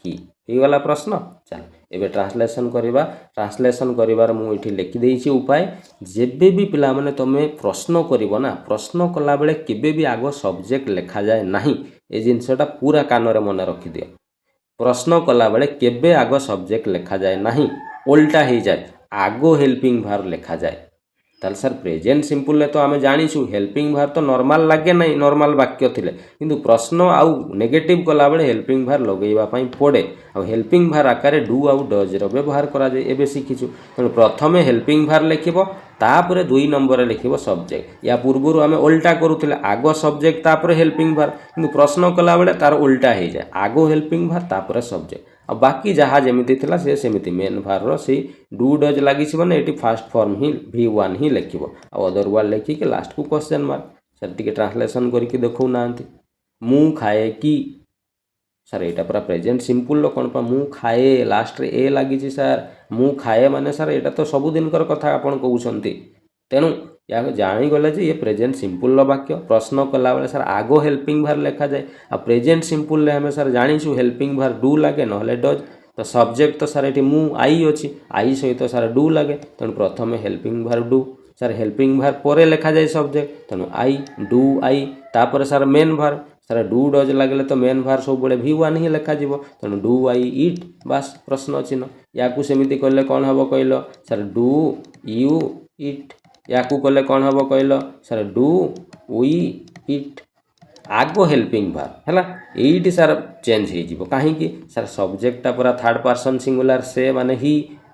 कि ही वाला प्रश्न चल एबे ट्रांसलेशन करिबा ट्रांसलेशन करिवार मु इठी लिखि देइछि उपाय जेबे भी पिला माने तमे प्रश्न करिवो ना प्रश्न कला बेले केबे भी आगो सब्जेक्ट लिखा जाए नाही ए जिंसटा पूरा कान रे मन रखि दियो प्रश्न कला बेले केबे आगो सब्जेक्ट लिखा जाए नाही उल्टा ही जाए आगो हेल्पिंग भार लिखा जाए ताल सर प्रेजेंट सिंपल ले तो आमे जानिछु हेल्पिंग भार तो नॉर्मल लागे नहीं नॉर्मल वाक्य थिले किंतु प्रश्न आउ नेगेटिव कला बेले हेल्पिंग भार लगेइबा पई पड़े आ हेल्पिंग भार आकारे डू आउ डज रो व्यवहार करा जाय एबे शिखिछु तेणु प्रथमे हेल्पिंग भार लिखिबो तापरे 2 नंबर रे लिखिबो सब्जेक्ट या पूर्वरु आमे उल्टा करूथिले आगो सब्जेक्ट तापरे हेल्पिंग भार किंतु प्रश्न कला बेले तार उल्टा हे जाय आगो हेल्पिंग भार तापरे सब्जेक्ट आ बाकी जहाँ जमिति थिला से सेमिति मेन भार रो से डू डज लागि छी माने एटी फर्स्ट फॉर्म ही V1 ही लिखिबो आ अदर वर्ड लिखि के लास्ट को क्वेश्चन मार्क सर टिके ट्रांसलेशन करि के देखौ नांती मु खाए कि सर एटा पूरा प्रेजेंट सिंपल लो कोन पा मु खाए लास्ट रे ए लागि छी सर मु खाए माने सर एटा तो सब दिन कर कथा आपण कहउछंती तेनु या जानी गले जे ये प्रेजेंट सिंपल वाक्य प्रश्न कला बेले सर आगो हेल्पिंग भार लिखा जाए आ प्रेजेंट सिंपल ले हमें सर जानिछु हेल्पिंग भार डू लागे नहले डज तो सब्जेक्ट तो सर एटी मु आई अछि आई सहित तो सर डू लागे तेणु प्रथमे हेल्पिंग भार डू सर हेल्पिंग भार परे लिखा जाए सब्जेक्ट तेणु आई डू आई तापर सर मेन भार सर डू डज लागले तो मेन भार सब बळे V1 ही लिखा जीवो तेणु डू आई ईट बस प्रश्न चिन्ह याकू सेमिति कहले कोन हबो कहलो सर डू यू ईट याकू कहले कोन हबो कहलो सर डू वी ईट आगो हेल्पिंग भार हैला एइटी सर चेंज हे जीवो काहे कि सर सब्जेक्ट पूरा थर्ड पर्सन सिंगुलर से माने ही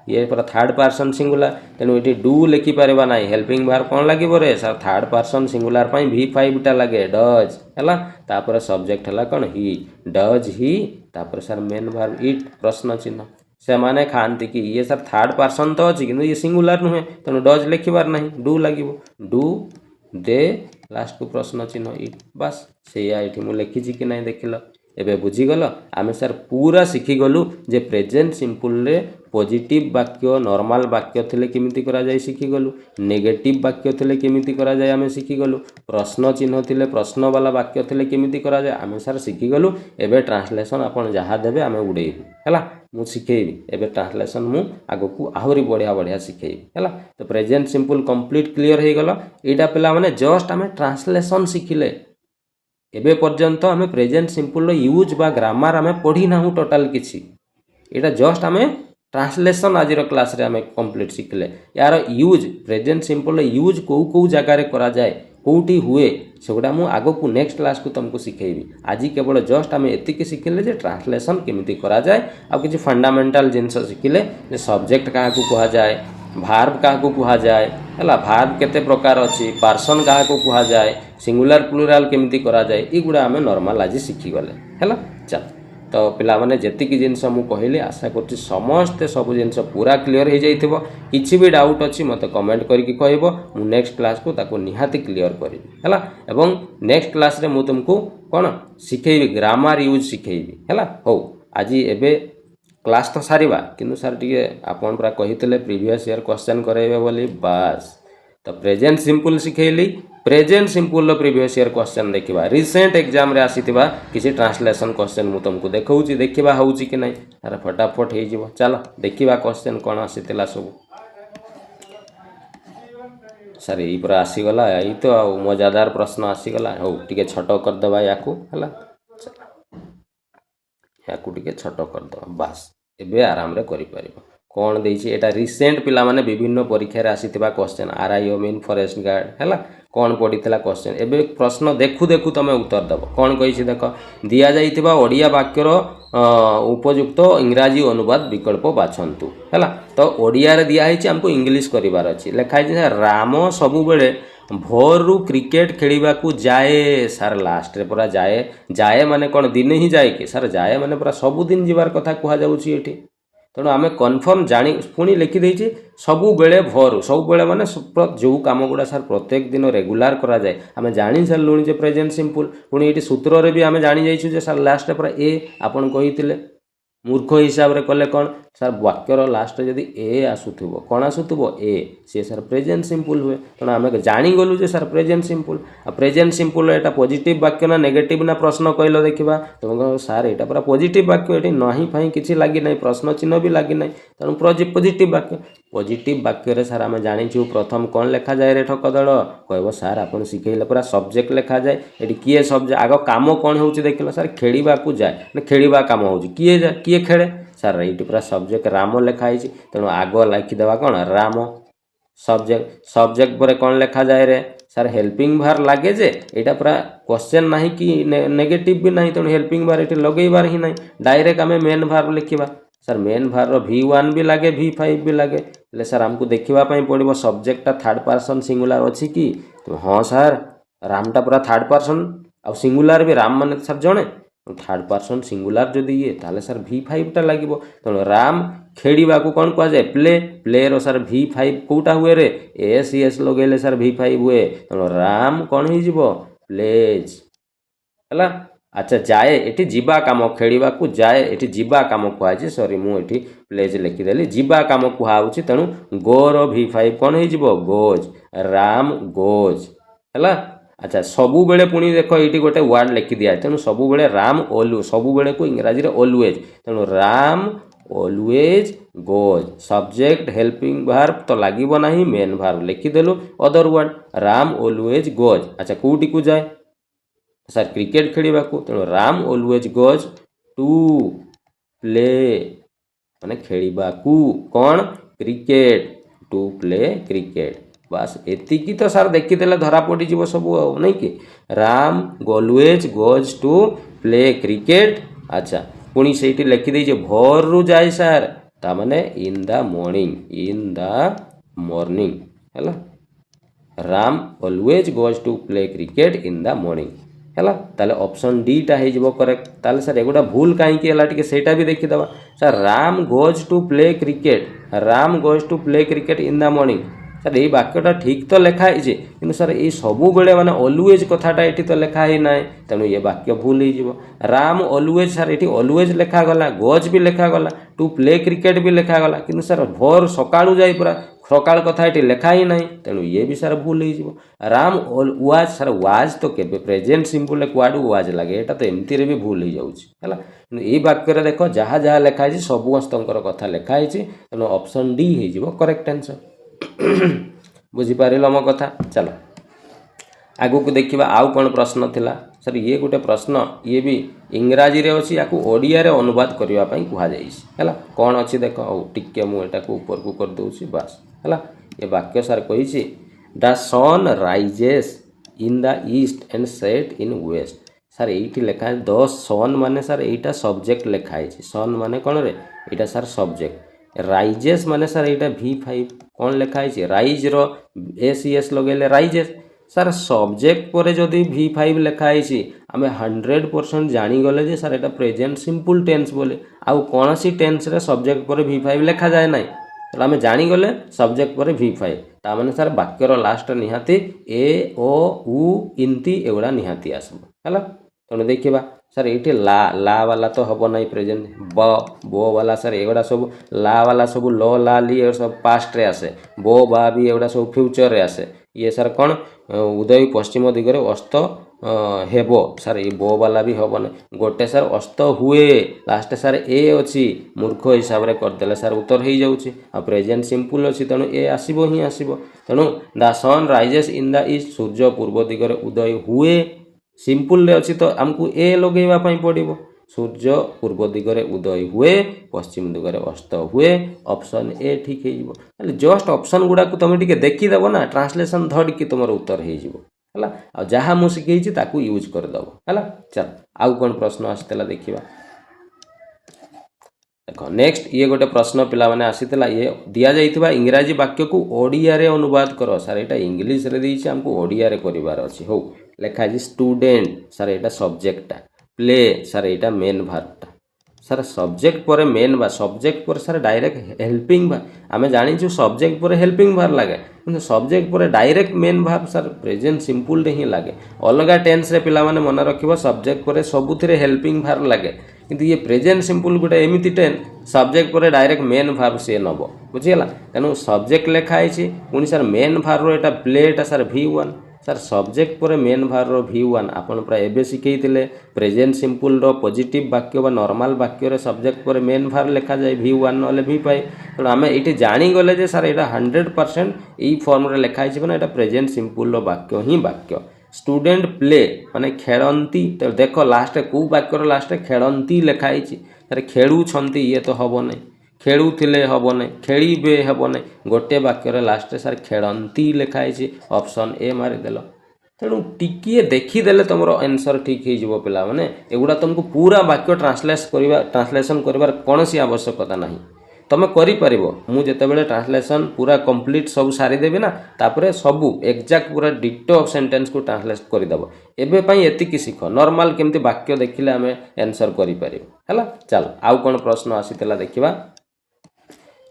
ये पूरा थर्ड पर्सन सिंगुलर तेणु ये डू लिखिपर ना हेल्पिंग भार कौन लगे sir third person singular V5 टा लगे डज है तापर सब्जेक्ट है कौन ही डज ही तापर सर मेन भार इट प्रश्न चिन्ह से माने खाती कि ये सर थर्ड पर्सन तो अच्छी कि ये सिंगुलर नुहे तेणु डज लिखिबार ना डू लगे डू दे लास्ट को प्रश्न चिन्ह इट बस से ये मुझे लिखी कि नहीं देख ल एबे बुझीगल आमे सर पूरा शिखीगलु जे प्रेजेंट सिंपल रे पॉजिटिव वाक्य नॉर्मल वाक्य थिले केमिति करा जाय शिखीगलु नेगेटिव वाक्य थिले केमिति करा जाय आमे शिखीगलु प्रश्न चिन्ह थिले प्रश्न वाला वाक्य थिले केमिति करा जाय आमे सर शिखीगलु एबे ट्रांसलेशन आपण जहा देबे आमे उडेइबु हला मु शिखेइबी एबे ट्रांसलेशन मु आगो को आहुरी बढ़िया बढ़िया शिखेइबी हला तो प्रेजेंट सिंपल कंप्लीट क्लियर हे गला एटा पिला माने जस्ट आमे ट्रांसलेशन शिखिले एबे पर्यंत आमे प्रेजेंट सिंपल यूज बा ग्रामर आमे पढ़ी ना टोटाल किछि एटा जस्ट आमे ट्रांसलेशन आज क्लास रे आमे कंप्लीट शिखले यार यूज प्रेजेंट सिंपल यूज को जगह रे करा जाए कोठी हुए सेगुडा मु आगो को नेक्स्ट क्लास को तुमको सिखेइबी आज केवल जस्ट आमे एतिके शिखले जे ट्रांसलेशन केमिति करा जाए आ किछि फंडामेंटल जिंस शिखले जे सब्जेक्ट का को कहा जाए भार्ब क्या कह जाए है भार्ब केते प्रकार अच्छी पर्सन क्या कह जाए सिंगुलर प्लुराल केमिति करा जाए युवा आम नॉर्मल आज शिखीगले है चल तो पिला माने जेतिकी जिनस मु कहली आशा करछि समस्ते सब जिनस पूरा क्लियर हो जाइथिबो किछि भी डाउट अछि मते कमेंट करके कहबो मु नेक्स्ट क्लास को ताको निहाती क्लियर करिवि हैला एवं नेक्स्ट क्लास रे मु तुमको कोन सिखेइबि ग्रामर यूज सिखेइबि हैला हो आज एबे क्लास तो सारिबा किंतु सर टिके आपन पूरा कहितले प्रीवियस ईयर क्वेश्चन करेबे बोली बस तो प्रेजेंट सिंपल सिखेली present simple previous year question देखिबा रिसेंट एग्जाम रे आसीथिबा किसी ट्रांसलेशन क्वेश्चन मु तुमको देखौची देखिबा होउची कि नहीं सर फटाफट हे जिवो चलो देखिबा क्वेश्चन कोन आसीतिला सब सर ई पूरा आसी गला ई तो मजादार प्रश्न आसी गला हो टिके छोटो कर दबा याकू हला याकू टिके छोटो कर दबा बस एबे आराम रे करि परिबो कौन देछि एटा रिसेंट पिला माने विभिन्न परीक्षा रे आसीथिबा क्वेश्चन आरआईओ मीन फॉरेस्ट गार्ड हैला कौन पड़ीथिला क्वेश्चन एबे प्रश्न देखु देखु तमे उत्तर दबो कौन कहिछि देखो दिया जाइथिबा ओडिया वाक्यर उपयुक्त इंग्राजी अनुवाद विकल्प बाछंतु हैला तो ओडिया रे दिया हिछि हमको इंग्लिश करिवार अछि लेखा हिछि राम सबु बेले भोर रु क्रिकेट खेलिबा को जाए सर लास्ट रे पूरा जाए जाए माने कौन दिन ही जाए कि सर जाए माने पूरा सब दिन जीवार कथा कुहा जाउछि एठी तेणु आम कन्फर्म जानी पुणी लिखिदे सबु बेले भोर सबु बेले माने जो कम गुड़ा सर प्रत्येक दिन रेगुलर करा जाए आम जानी सारूँ जे प्रेजेंट सिंपल पुणी ये सूत्र रे भी आम जानी जाइछु जे सर लास्ट पूरा ए आपन कहिथिले मूर्ख हिसाब रे कले कौन सर वाक्यर लास्ट जदि ए आसुथुबो कौन आसुथुबो ए सी सर प्रेजेंट सिंपल हुए तेणु आम जानी गलु जे सर प्रेजेंट सिंपल आ प्रेजेंट सिंपल एटा पॉजिटिव वाक्य ना नेगेटिव ना प्रश्न कहलो देखिबा तुम सर एटा पूरा पॉजिटिव वाक्य एटी नाही फाई किछि लागी नै प्रश्न चिन्ह भी लागी नै तेणु पॉजिटिव वाक्य रे सर आम जानिछु प्रथम कौन लेखा जाए रे ठकदड़ कहबो सर आपन सिखेइले पूरा सब्जेक्ट लेखा जाए एटी किए सब्जेक्ट आगो काम कौन होउछि देखिलो सर खेलिबा को जाए खेलिबा काम होउछि किए खेले सर ये पूरा सब्जेक्ट राम लिखाई तेणु आग लिखिदेवा कौन राम सब्जेक्ट पर कौन लिखा जाए रे सर हेल्पिंग भार लगे जे यहाँ पूरा क्वेश्चन ना कि नेगेटिव भी नहीं तेणु हेल्पिंग भार ये लगेबार ही नहीं डायरेक्ट आम मेन भार लिखा सर मेन भार V1 भी लगे V5 भी लगे ले सर आमको देखापी पड़ो सब्जेक्टा थर्ड पर्सन सिंगुलर अच्छी कि हाँ सर रामटा पूरा थर्ड पर्सन आ सिंगुलर भी राम मान सर जड़े थर्ड पर्सन सिंगुलर जदि ये ताले सर V5 टा लगे तेणु राम खेड़ा को कौन कह जाए प्ले रो सर V5 कोटा हुए रे एस लगे सर V5 हुए तेणु राम कौन हो प्लेज है अच्छा जाए ये जीवा कम खेड़ा को जाए ये जीवा कम कहुए सॉरी मुझे प्लेज लिखिदेली जीवा कम कहुच्छी तेणु गोर V5 कौन हो गोज राम गोज है अच्छा सबु बेले पुणी देख ये गोटे वर्ड लिखि दिया तेणु सबु बेले राम ओलू सबु बेले को इंग्राजी रे ऑलवेज तेणु Ram always goes subject helping verb तो लागिबो नाही मेन भार्ब लिखिदेलु other word Ram always goes अच्छा कोटी को जाए सर क्रिकेट खेलिबा को तेणु Ram always goes to play माने खेलिबा को कौन क्रिकेट टू प्ले क्रिकेट बस एतिकी तो सर देखीदेले धरा पड़ी जीव सब नहीं कि Ram always goes to play cricket अच्छा पुणी से लिखिदे भोर रु जाए सर ता माने इन द मॉर्निंग है। Ram always goes to play cricket in the morning है। ताले ऑप्शन डी टा हो करेक्ट। ताले सर एगोटा भूल कहीं सेटा भी देखीदे sir Ram goes to play cricket in the morning sir ये वाक्यटा ठीक तो लिखाई कि सर ये सबु बेले माने ऑलवेज कथाटा ये तो लिखाई ना तेणु ये वाक्य भूल हो। राम ऑलवेज सर ये ऑलवेज लिखागला गोज भी लिखागला टू प्ले क्रिकेट भी लिखागला कि सर भोर सकाळू जाई पूरा सकाळ कथा ये लिखा ही ना तेणु ये भी सर भूल हो। राम वाज सर वाज तो के प्रेजेंट सिंपल कुआडू वाज लगे यहाँ तो एमती भी भूल हो जाऊँगा ये वाक्य देख जहाँ जहाँ लिखाई सबुस्तर कथा लिखाई तेणु ऑप्शन डी हो करेक्ट आंसर। बुझीपार मो कथा। चलो आगु को देखा आउ कौन प्रश्न थिला सर ये गोटे प्रश्न ये भी इंग्राजी रे अच्छी या ओडिया रे अनुवाद करने कहुई कौन अच्छी देख टिके मुझे ऊपर को कर दूसरी बस है। ये वाक्य सर कही the sun rises in the east and set in west sir ये लिखा द सन माने सर यहाँ सब्जेक्ट लिखाई सन माने कौन रे यहाँ सर सब्जेक्ट राइजेस माने सर यहाँ V5 कौन लिखाई राइज रो एस लगे राइजेस सर सब्जेक्ट पर जदि V5 लिखाई आम 100% जानीगले जे सर यहाँ प्रेजेंट सिंपल टेन्स बोले आउ कौन सी टेन्स रे सब्जेक्ट पर V5 लिखा जाए ना तो आम जानीगले सब्जेक्ट पर V5 ता माने सर वाक्यर लास्ट निहाती ए ओ उ इनती एगुड़ा निहाती आसब है। तेणु देखा सर ये ला वाला तो हम ना प्रेजेंट बो वाला सर एगुड़ा सब ला वाला सब ला ली सब पास्ट रे आसे बो बा भी एगुड़ा सब फ्यूचर रे आसे ये सर कौन उदय पश्चिम दिगरे अस्त हेबो सर ये बो वाला भी हम ना गोटे सर अस्त हुए लास्ट सर ए अच्छी मूर्ख हिसाब से करदे सर उत्तर हो जाऊँगी आ प्रेजेंट सिंपल अच्छी तेणु ए आसब ही आसब तेणु the sun rises in the east सूर्य पूर्व दिगरे उदय हुए सिंपल रे अच्छी तो आमको ए लगेवाई पड़ो सूर्य पूर्व दिगरे उदय हुए पश्चिम दिगरे अस्त हुए ऑप्शन ए ठीक है। जस्ट ऑप्शन गुड़ा को तुम टे देखीदेव ना ट्रांसलेशन धड़की तुम उत्तर हो जहाँ मुझे शिखी ताकू यूज करदेव है। चल आउ कौन प्रश्न आसला देखा देख नेक्स्ट ये गोटे प्रश्न पिला माने आसीला ये दिया जाइथिबा इंग्राजी वाक्य को ओडिया रे अनुवाद करो सर यहाँ इंग्लीश रे देइछि हमको ओडिया रे करिवार अछि हो लिखा है स्टूडेंट सर यहाँ सब्जेक्टा प्ले सर यहाँ मेन भार्बटा सर सब्जेक्ट पर मेन भार सब्जेक्ट पर सर डायरेक्ट हेल्पिंग भार आम जानी सब्जेक्ट पर हेल्पिंग भार लगे कि सब्जेक्ट पर डायरेक्ट मेन भार सर प्रेजेंट सिंपल रे ही लगे अलग टेन्स रे पिला माने मन रखिबो सब्जेक्ट पर सबुथिरे हेल्पिंग भार लगे किंतु ये प्रेजेंट सिंपल गोटे एमती टेन सब्जेक्ट पर डायरेक्ट मेन भार सी नब बुझीगला तेणु सब्जेक्ट लिखाई पुणी सर मेन भार रो एटा प्लेटा सर V1 सर सब्जेक्ट पर मेन भार रो V1 आपन प्राय एबे शिखेइतिले प्रेजेंट सिंपल रो पॉजिटिव वाक्य बा नॉर्मल वाक्य रे सब्जेक्ट पर मेन भार लिखा जाए V1 नले V5 तेणु आम ये जानी गले जे सर यहाँ 100% यही फॉर्म रे लिखाई मैंने यहाँ प्रेजेंट सिंपल रो वाक्य ही वाक्य स्टूडेंट प्ले माने खेलती तो देख लास्ट कौ वाक्यर लास्ट खेलती लिखाई सर खेलुंट ये तो हम नहीं खेलुले हम नहीं खेलिबे हम नहीं गोटे वाक्य लास्ट सर खेलती लिखाई ऑप्शन ए मारिदेल तेणु टिकिए देखीदे तुम आंसर ठीक हो पिला माने एगुड़ा तुमको पूरा वाक्य ट्रांसलेशन कर कौन सी आवश्यकता ना तुम कर मु जितेबाला ट्रांसलेशन पूरा कंप्लीट सब सारीदेवी ना तापर सबू एक्जाक्ट पूरा डिटो सेंटेंस को ट्रांसलेट करदेव एबे एतिकी शिख नॉर्मल केमती वाक्य देखिले आम आंसर करें है। चल आउ कौन प्रश्न आसीला देखा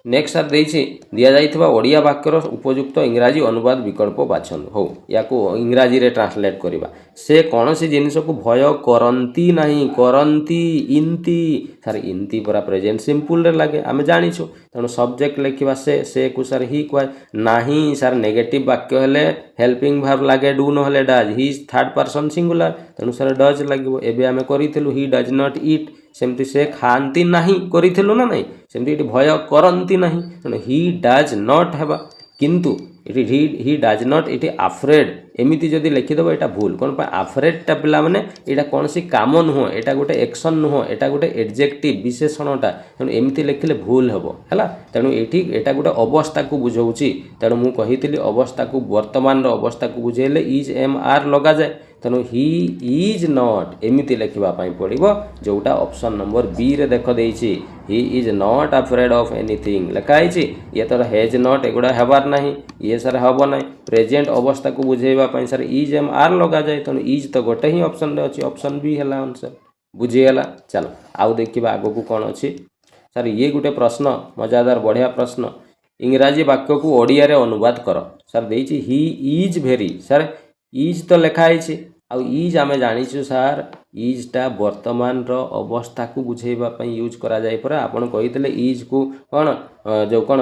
नेक्स्ट सर देछि दिया जाइथिबा ओडिया वाक्यर उपयुक्त इंग्राजी अनुवाद विकल्प बाछन हो या को इंग्राजी रे ट्रांसलेट करिबा से कौन सी जिनिस को भय करंती नहीं करंती इनती सर इनती पूरा प्रेजेंट सिंपल रे लागे आमे जानिछु तेणु सब्जेक्ट लिखिबा से को सर ही कह नाही सर नेगेटिव वाक्य हेले हेल्पिंग भार्ब लागे डू न हेले does he is third person singular तेणु सर डज लागिबो एबे आमे करिथिलु ही डज नॉट ईट सेमती से खाती नहीं करूँ ना नहीं सेमती भय करती नहीं तेणु ही डज नॉट हेबा किंतु ही डज नॉट ये आफ्रेड एमती जदि लिखिदेव यहाँ भूल कौन आफ्रेडटा पिला माने यहाँ कौन सी काम नुह यहाँ गोटे एक्शन नुह यहाँ गोटे एडजेक्टिव विशेषणटा तेणु एमती लिखिले भूल हेब है तेणु ये यहाँ गोटे अवस्था को बुझाऊँगी तेणु मुझे अवस्था को वर्तमान अवस्था को बुझेले इज एम आर लगा जाए तेणु हि इज नॉट एमती लिखापी पड़ो जोटा ऑप्शन नंबर बी रे देख देछि he is not afraid of anything लिखाई ये तर हेज नॉट एगुड़ा हेबार ना ये सर हम ना प्रेजेंट अवस्था को बुझेगा सर इज एम आर लगा जाए तेणु इज तो गोटे ही ऑप्शन रे अच्छी ऑप्शन बी है आंसर बुझीगला। चलो आउ देखा आग को कौन अच्छी सर ये गोटे प्रश्न मजादार बढ़िया प्रश्न इंग्राजी वाक्य को ओडिया रे अनुवाद कर सर देछि he is very sir is तो लिखाई आउ इज आम जाचु सर इजटा वर्तमान रो अवस्था को बुझेबा यूज करा जाए परा आपन कहितले इज को कौन जो कौन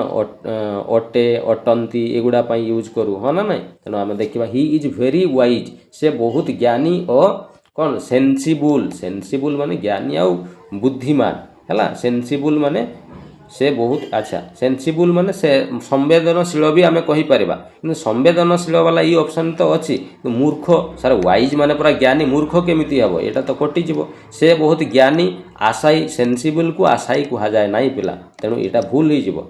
अटे अटंती एगुड़ा यूज करूँ हाँ ना नहीं तेणु आम देखा हि इज भेरी वाइज से बहुत ज्ञानी और कौन सेंसिबल सेंसिबल माने ज्ञानी आउ बुद्धिमान है सेंसिबल माने से बहुत अच्छा सेंसिबल माने से संवेदनशील भी आम कहीपर कि संवेदनशील वाला ये ऑप्शन तो अच्छी मूर्ख सर वाइज माने पूरा ज्ञानी मूर्ख केमिति हम यहाँ तो कटिज से बहुत ज्ञानी आशाई सेंसिबल को आशाई कह जाए ना पिला तेणु यहाँ भूल हो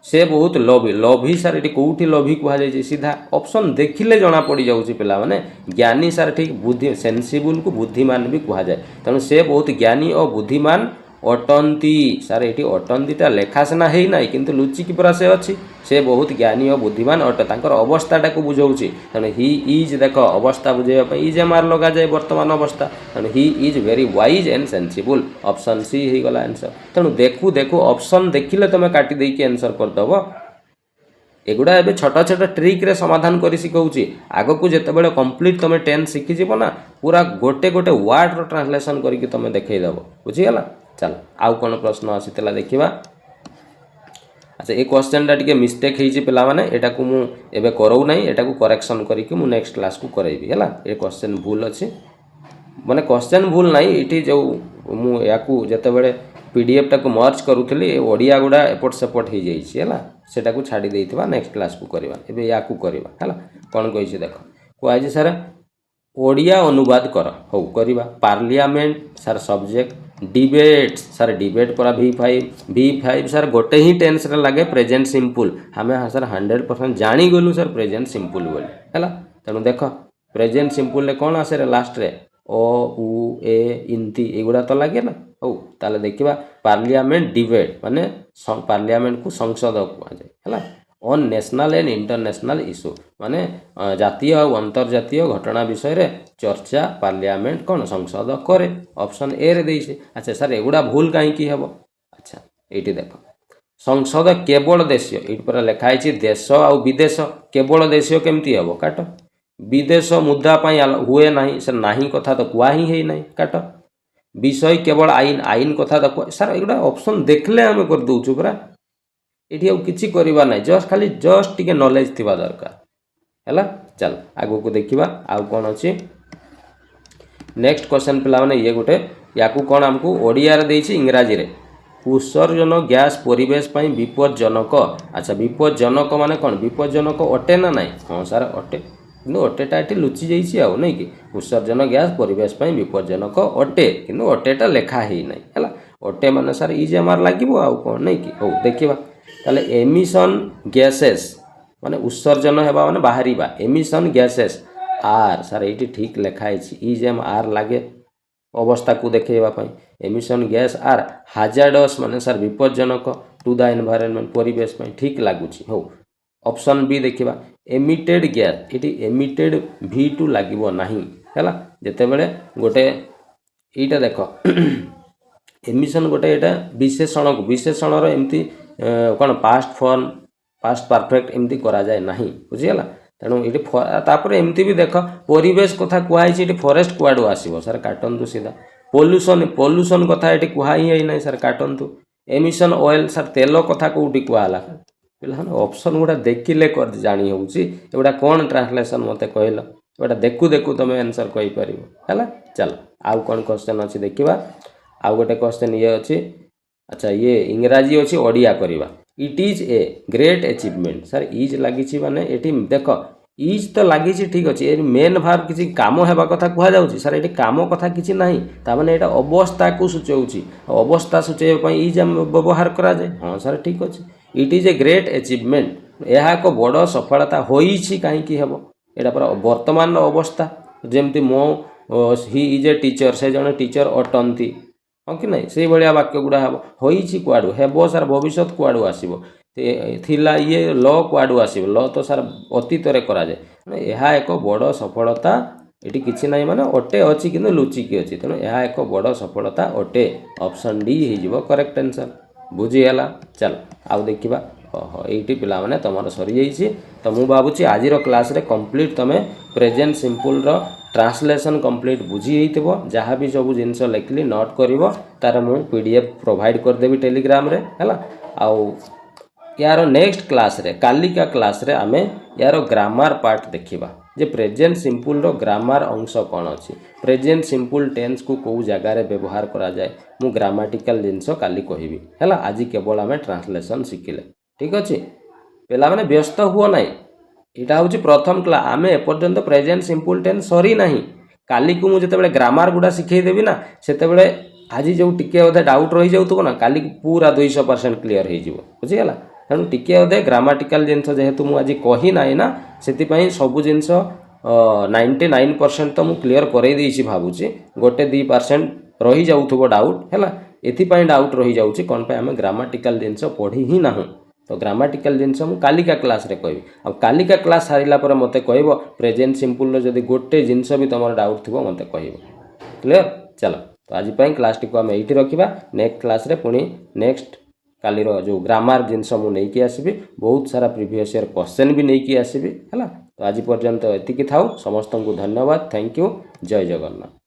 से बहुत लोभी लोभी सर ये कौटी लोभी कहुई सीधा ऑप्शन देखिले जना पड़ जाऊँगी पिला माने ज्ञानी सर ठीक बुद्धि सेंसिबल को बुद्धिमान भी कह जाए तेणु से बहुत ज्ञानी और बुद्धिमान अटंती सर ये अटंतीटा लेखा सीना है ना किंतु लुचिकी पूरा से अच्छी से बहुत ज्ञानी और बुद्धिमान अटे तांकर अवस्थाटा को बुझाऊँगी तेणु हि इज देख अवस्था बुझेबा इज एम आर लगा जाए वर्तमान अवस्था तेणु he is very wise and sensible option सी हो गला आंसर तेणु देखू देखू ऑप्शन देखिले तुम काटी देकी आंसर करदेव एगुड़ा एबे छोट छोट ट्रिक रे समाधान करी शिखाऊँगी आग को जिते कंप्लीट तुम टेन्स शिखिज ना पूरा गोटे गोटे वर्ड रो ट्रांसलेशन करके तुम देखईदेव बुझीगला। चल आउ कौन प्रश्न आसीला देखा अच्छा ये क्वेश्चनटा टी मिस्टेक होती पिला माने एटा को मु एबे करौ नहीं एटा को करेक्शन करके मु नेक्स्ट क्लास को करैबी हैला ये क्वेश्चन भूल अच्छे माने क्वेश्चन भूल नहीं ये जो मु या जिते बड़े पीडीएफ टाक मर्ज करूली ओडिया गुड़ा एपट सेपट हो जाइए सेटा को छाड़ी देइथिबा नेक्स्ट क्लास को करवा एबे या को करवा हैला कौन कहिछि देख कहै सर ओडिया अनुवाद कर हो करवा parliament sir subject debate sir debate परा V5 सर गोटे ही टेन्स रे लगे प्रेजेंट सिंपल हमें सर 100% जानी गलु सर प्रेजेंट सिंपल बोली हैला तेणु देख प्रेजेंट सिंपल रे कौन आसे रे लास्ट रे ओ उ ए इनती एगुड़ा तो लगे ना हो ताले देखिबा पार्लियामेंट डिबेट माने पार्लियामेंट को संसद कह जाए हैला on national and international issue माने जातीय और अंतर्जातीय घटना विषय रे चर्चा पार्लियामेंट कौन संसद करे ऑप्शन ए रे देइछे अच्छा सर एगुड़ा भूल कहीं हम अच्छा ये देख संसद केवल देशीय ये पर लिखाई देश आ विदेश केवल देशीय केमती हम काट विदेश मुद्दा हुए ना सर नाही कथा तो कुआ ही ना काट विषय केवल आईन आईन कथा तो सर एगुड़ा ऑप्शन देखले आम कर दउछु पूरा ये आउ किछि करबा ना जस्ट खाली जस्ट टिके नॉलेज थिबा दरकार हैला। चल आगो को देखिबा आउ कोन अछि नेक्स्ट क्वेश्चन पिला माने ये गोटे याकू कोन हमको ओडिया रे देछि इंग्राजी रे उत्सर्जन गैस परिवेश पई विपज्जनक अच्छा विपज्जनक माने कोन विपज्जनक अटे ना नाही हां सर अटे किंतु अटेटा एठी लुचि जाइछि आउ नै कि उत्सर्जन गैस परिवेश पई विपज्जनक अटे किंतु अटेटा लेखा हे नाही हैला अटे माने सर इज एमआर लागिबो आउ कोन नै कि हो देखिबा ताले एमिशन गैसेस माने उत्सर्जन हेबा माने बाहरीबा एमिशन गैसेस आर सर ये ठीक लिखाई इज एम आर लगे अवस्था को देखा एमिशन गैस आर हाजार्डस माने सर विपज्जनक टू द एनवायरनमेंट परिवेश में ठीक लगुच हो ऑप्शन बी देखा एमिटेड गैस ये एमिटेड V2 लगे ना है जिते बड़े गोटे यीटा देख एमिशन गोटे यहाँ विशेषण को विशेषण एमती कौन पास्ट फॉर्म पास्ट परफेक्ट एमती करा जाए ना बुझीगला तेणु ये तापर एमती भी देख परिवेश कथा कहुई फॉरेस्ट कुआडू आसो सर काटतु सीधा पोल्यूशन पोल्यूशन कथा ये कहुई ना सर काटतु एमिशन ऑयल सर तेल कथा कौटी कहला पे ऑप्शन गुड़ा देखिले जानी होगा कौन ट्रांसलेशन मत कहल गोटा देखू देखू तुम आंसर कहीपर है। चल आउ कौन क्वेश्चन अच्छी देखा आउ गोटे क्वेश्चन ये अच्छी अच्छा ये इंग्राजी अच्छी ओडिया करवा it is a great achievement sir is लगी माने ये देख इज तो लगी ठीक अच्छे मेन भाव किसी काम होगा कथा कहुच्छी सर ये काम कथा किसी ना ताने यहाँ अवस्था को सूचाऊँगी अवस्था सूचाइबा इज आम व्यवहार करा जाए हाँ सर ठीक अच्छे it is a great achievement यह एक बड़ सफलता होई कहीं हम यहाँ पर वर्तमान अवस्था ଯେମିତି ମୋ ହି ଇଜ୍ ଏ ଟିଚର୍, ସେ ଜଣେ ଟିଚର୍ ଅଟନ୍ତି, ହଁ କି ନାହିଁ, ସେଇଭଳିଆ ବାକ୍ୟ ଗୁଡ଼ା ହେବ। ହୋଇଛି କୁଆଡ଼ୁ, ହେବ ସାର୍ ଭବିଷ୍ୟତ କୁଆଡ଼ୁ ଆସିବ, ଥିଲା ଇଏ ଲ କୁଆଡ଼ୁ ଆସିବ, ଲ ତ ସାର୍ ଅତୀତରେ କରାଯାଏ। ଏହା ଏକ ବଡ଼ ସଫଳତା, ଏଠି କିଛି ନାହିଁ ମାନେ ଅଟେ ଅଛି କିନ୍ତୁ ଲୁଚିକି ଅଛି, ତେଣୁ ଏହା ଏକ ବଡ଼ ସଫଳତା ଅଟେ। ଅପସନ୍ ଡି ହେଇଯିବ କରେକ୍ଟ ଆନ୍ସର୍। ବୁଝିଗଲା? ଚାଲ ଆଉ ଦେଖିବା। ଏଇଠି ପିଲାମାନେ ତୁମର ସରିଯାଇଛି। ତ ମୁଁ ଭାବୁଛି ଆଜିର କ୍ଲାସ୍ରେ କମ୍ପ୍ଲିଟ୍ ତୁମେ ପ୍ରେଜେଣ୍ଟ ସିମ୍ପଲ୍ର ଟ୍ରାନ୍ସଲେସନ୍ କମ୍ପ୍ଲିଟ୍ ବୁଝି ହେଇଥିବ। ଯାହା ବି ସବୁ ଜିନିଷ ଲେଖିଲି ନୋଟ୍ କରିବ, ତାର ମୁଁ PDF ପ୍ରୋଭାଇଡ଼ କରିଦେବି ଟେଲିଗ୍ରାମରେ, ହେଲା। ଆଉ यार नेक्स्ट क्लास रे, कालिका क्लास रे आमे यार ग्रामर पार्ट देखिबा जे प्रेजेंट सिंपल रो ग्रामर अंश कौन अच्छी, प्रेजेंट सिंपल टेन्स को कौ जगार व्यवहार करा जाए, मु ग्रामाटिकल जिनस काली कहबी है। आज केवल आम ट्रांसलेशन शिखिले, ठीक अच्छे पिला माने व्यस्त हुओ ना। यहाँ हूँ प्रथम क्लास, आम एपर्यंत प्रेजेंट सिंपल टेन्स सरी ना। काली को मुझे ग्रामर गुड़ा शिखेदेवी ना, से आज जो टिके अधे डाउट रही जाऊ ना, काली पूरा 200% क्लीयर हो बुझीगला। तेणु टिके अधे ग्रामाटिकल जिनस जेहेतु मुझे कही ना ना, से सबू जिनस 99% तो मुझे क्लीयर कर भावुँ, गोटे 2% रही जाऊ डाउट है, ये डाउट रही जाऊँगी कौन पे आम ग्रामाटिकल जिनस पढ़ी ही ना। तो ग्रामाटिकल जिनस मुझे कालिका क्लास रे कहबी। आ कालिका क्लास सारिला पर मते कहबो प्रेजेंट सिंपल रो जदी गोटे जिनस भी तुम डाउट थी मते कहबो। क्लियर? चलो तो आज क्लास टी को आम ये रखा। नेक्स्ट क्लास रे पुणी नेक्स्ट काली जो ग्रामर जिनस मुझे नहीं आसबि, बहुत सारा प्रीवियस ईयर क्वेश्चन भी नहीं आसबि है। तो आज पर्यंत एतिकी थाउ। समस्त को धन्यवाद, थैंक यू, जय जगन्नाथ।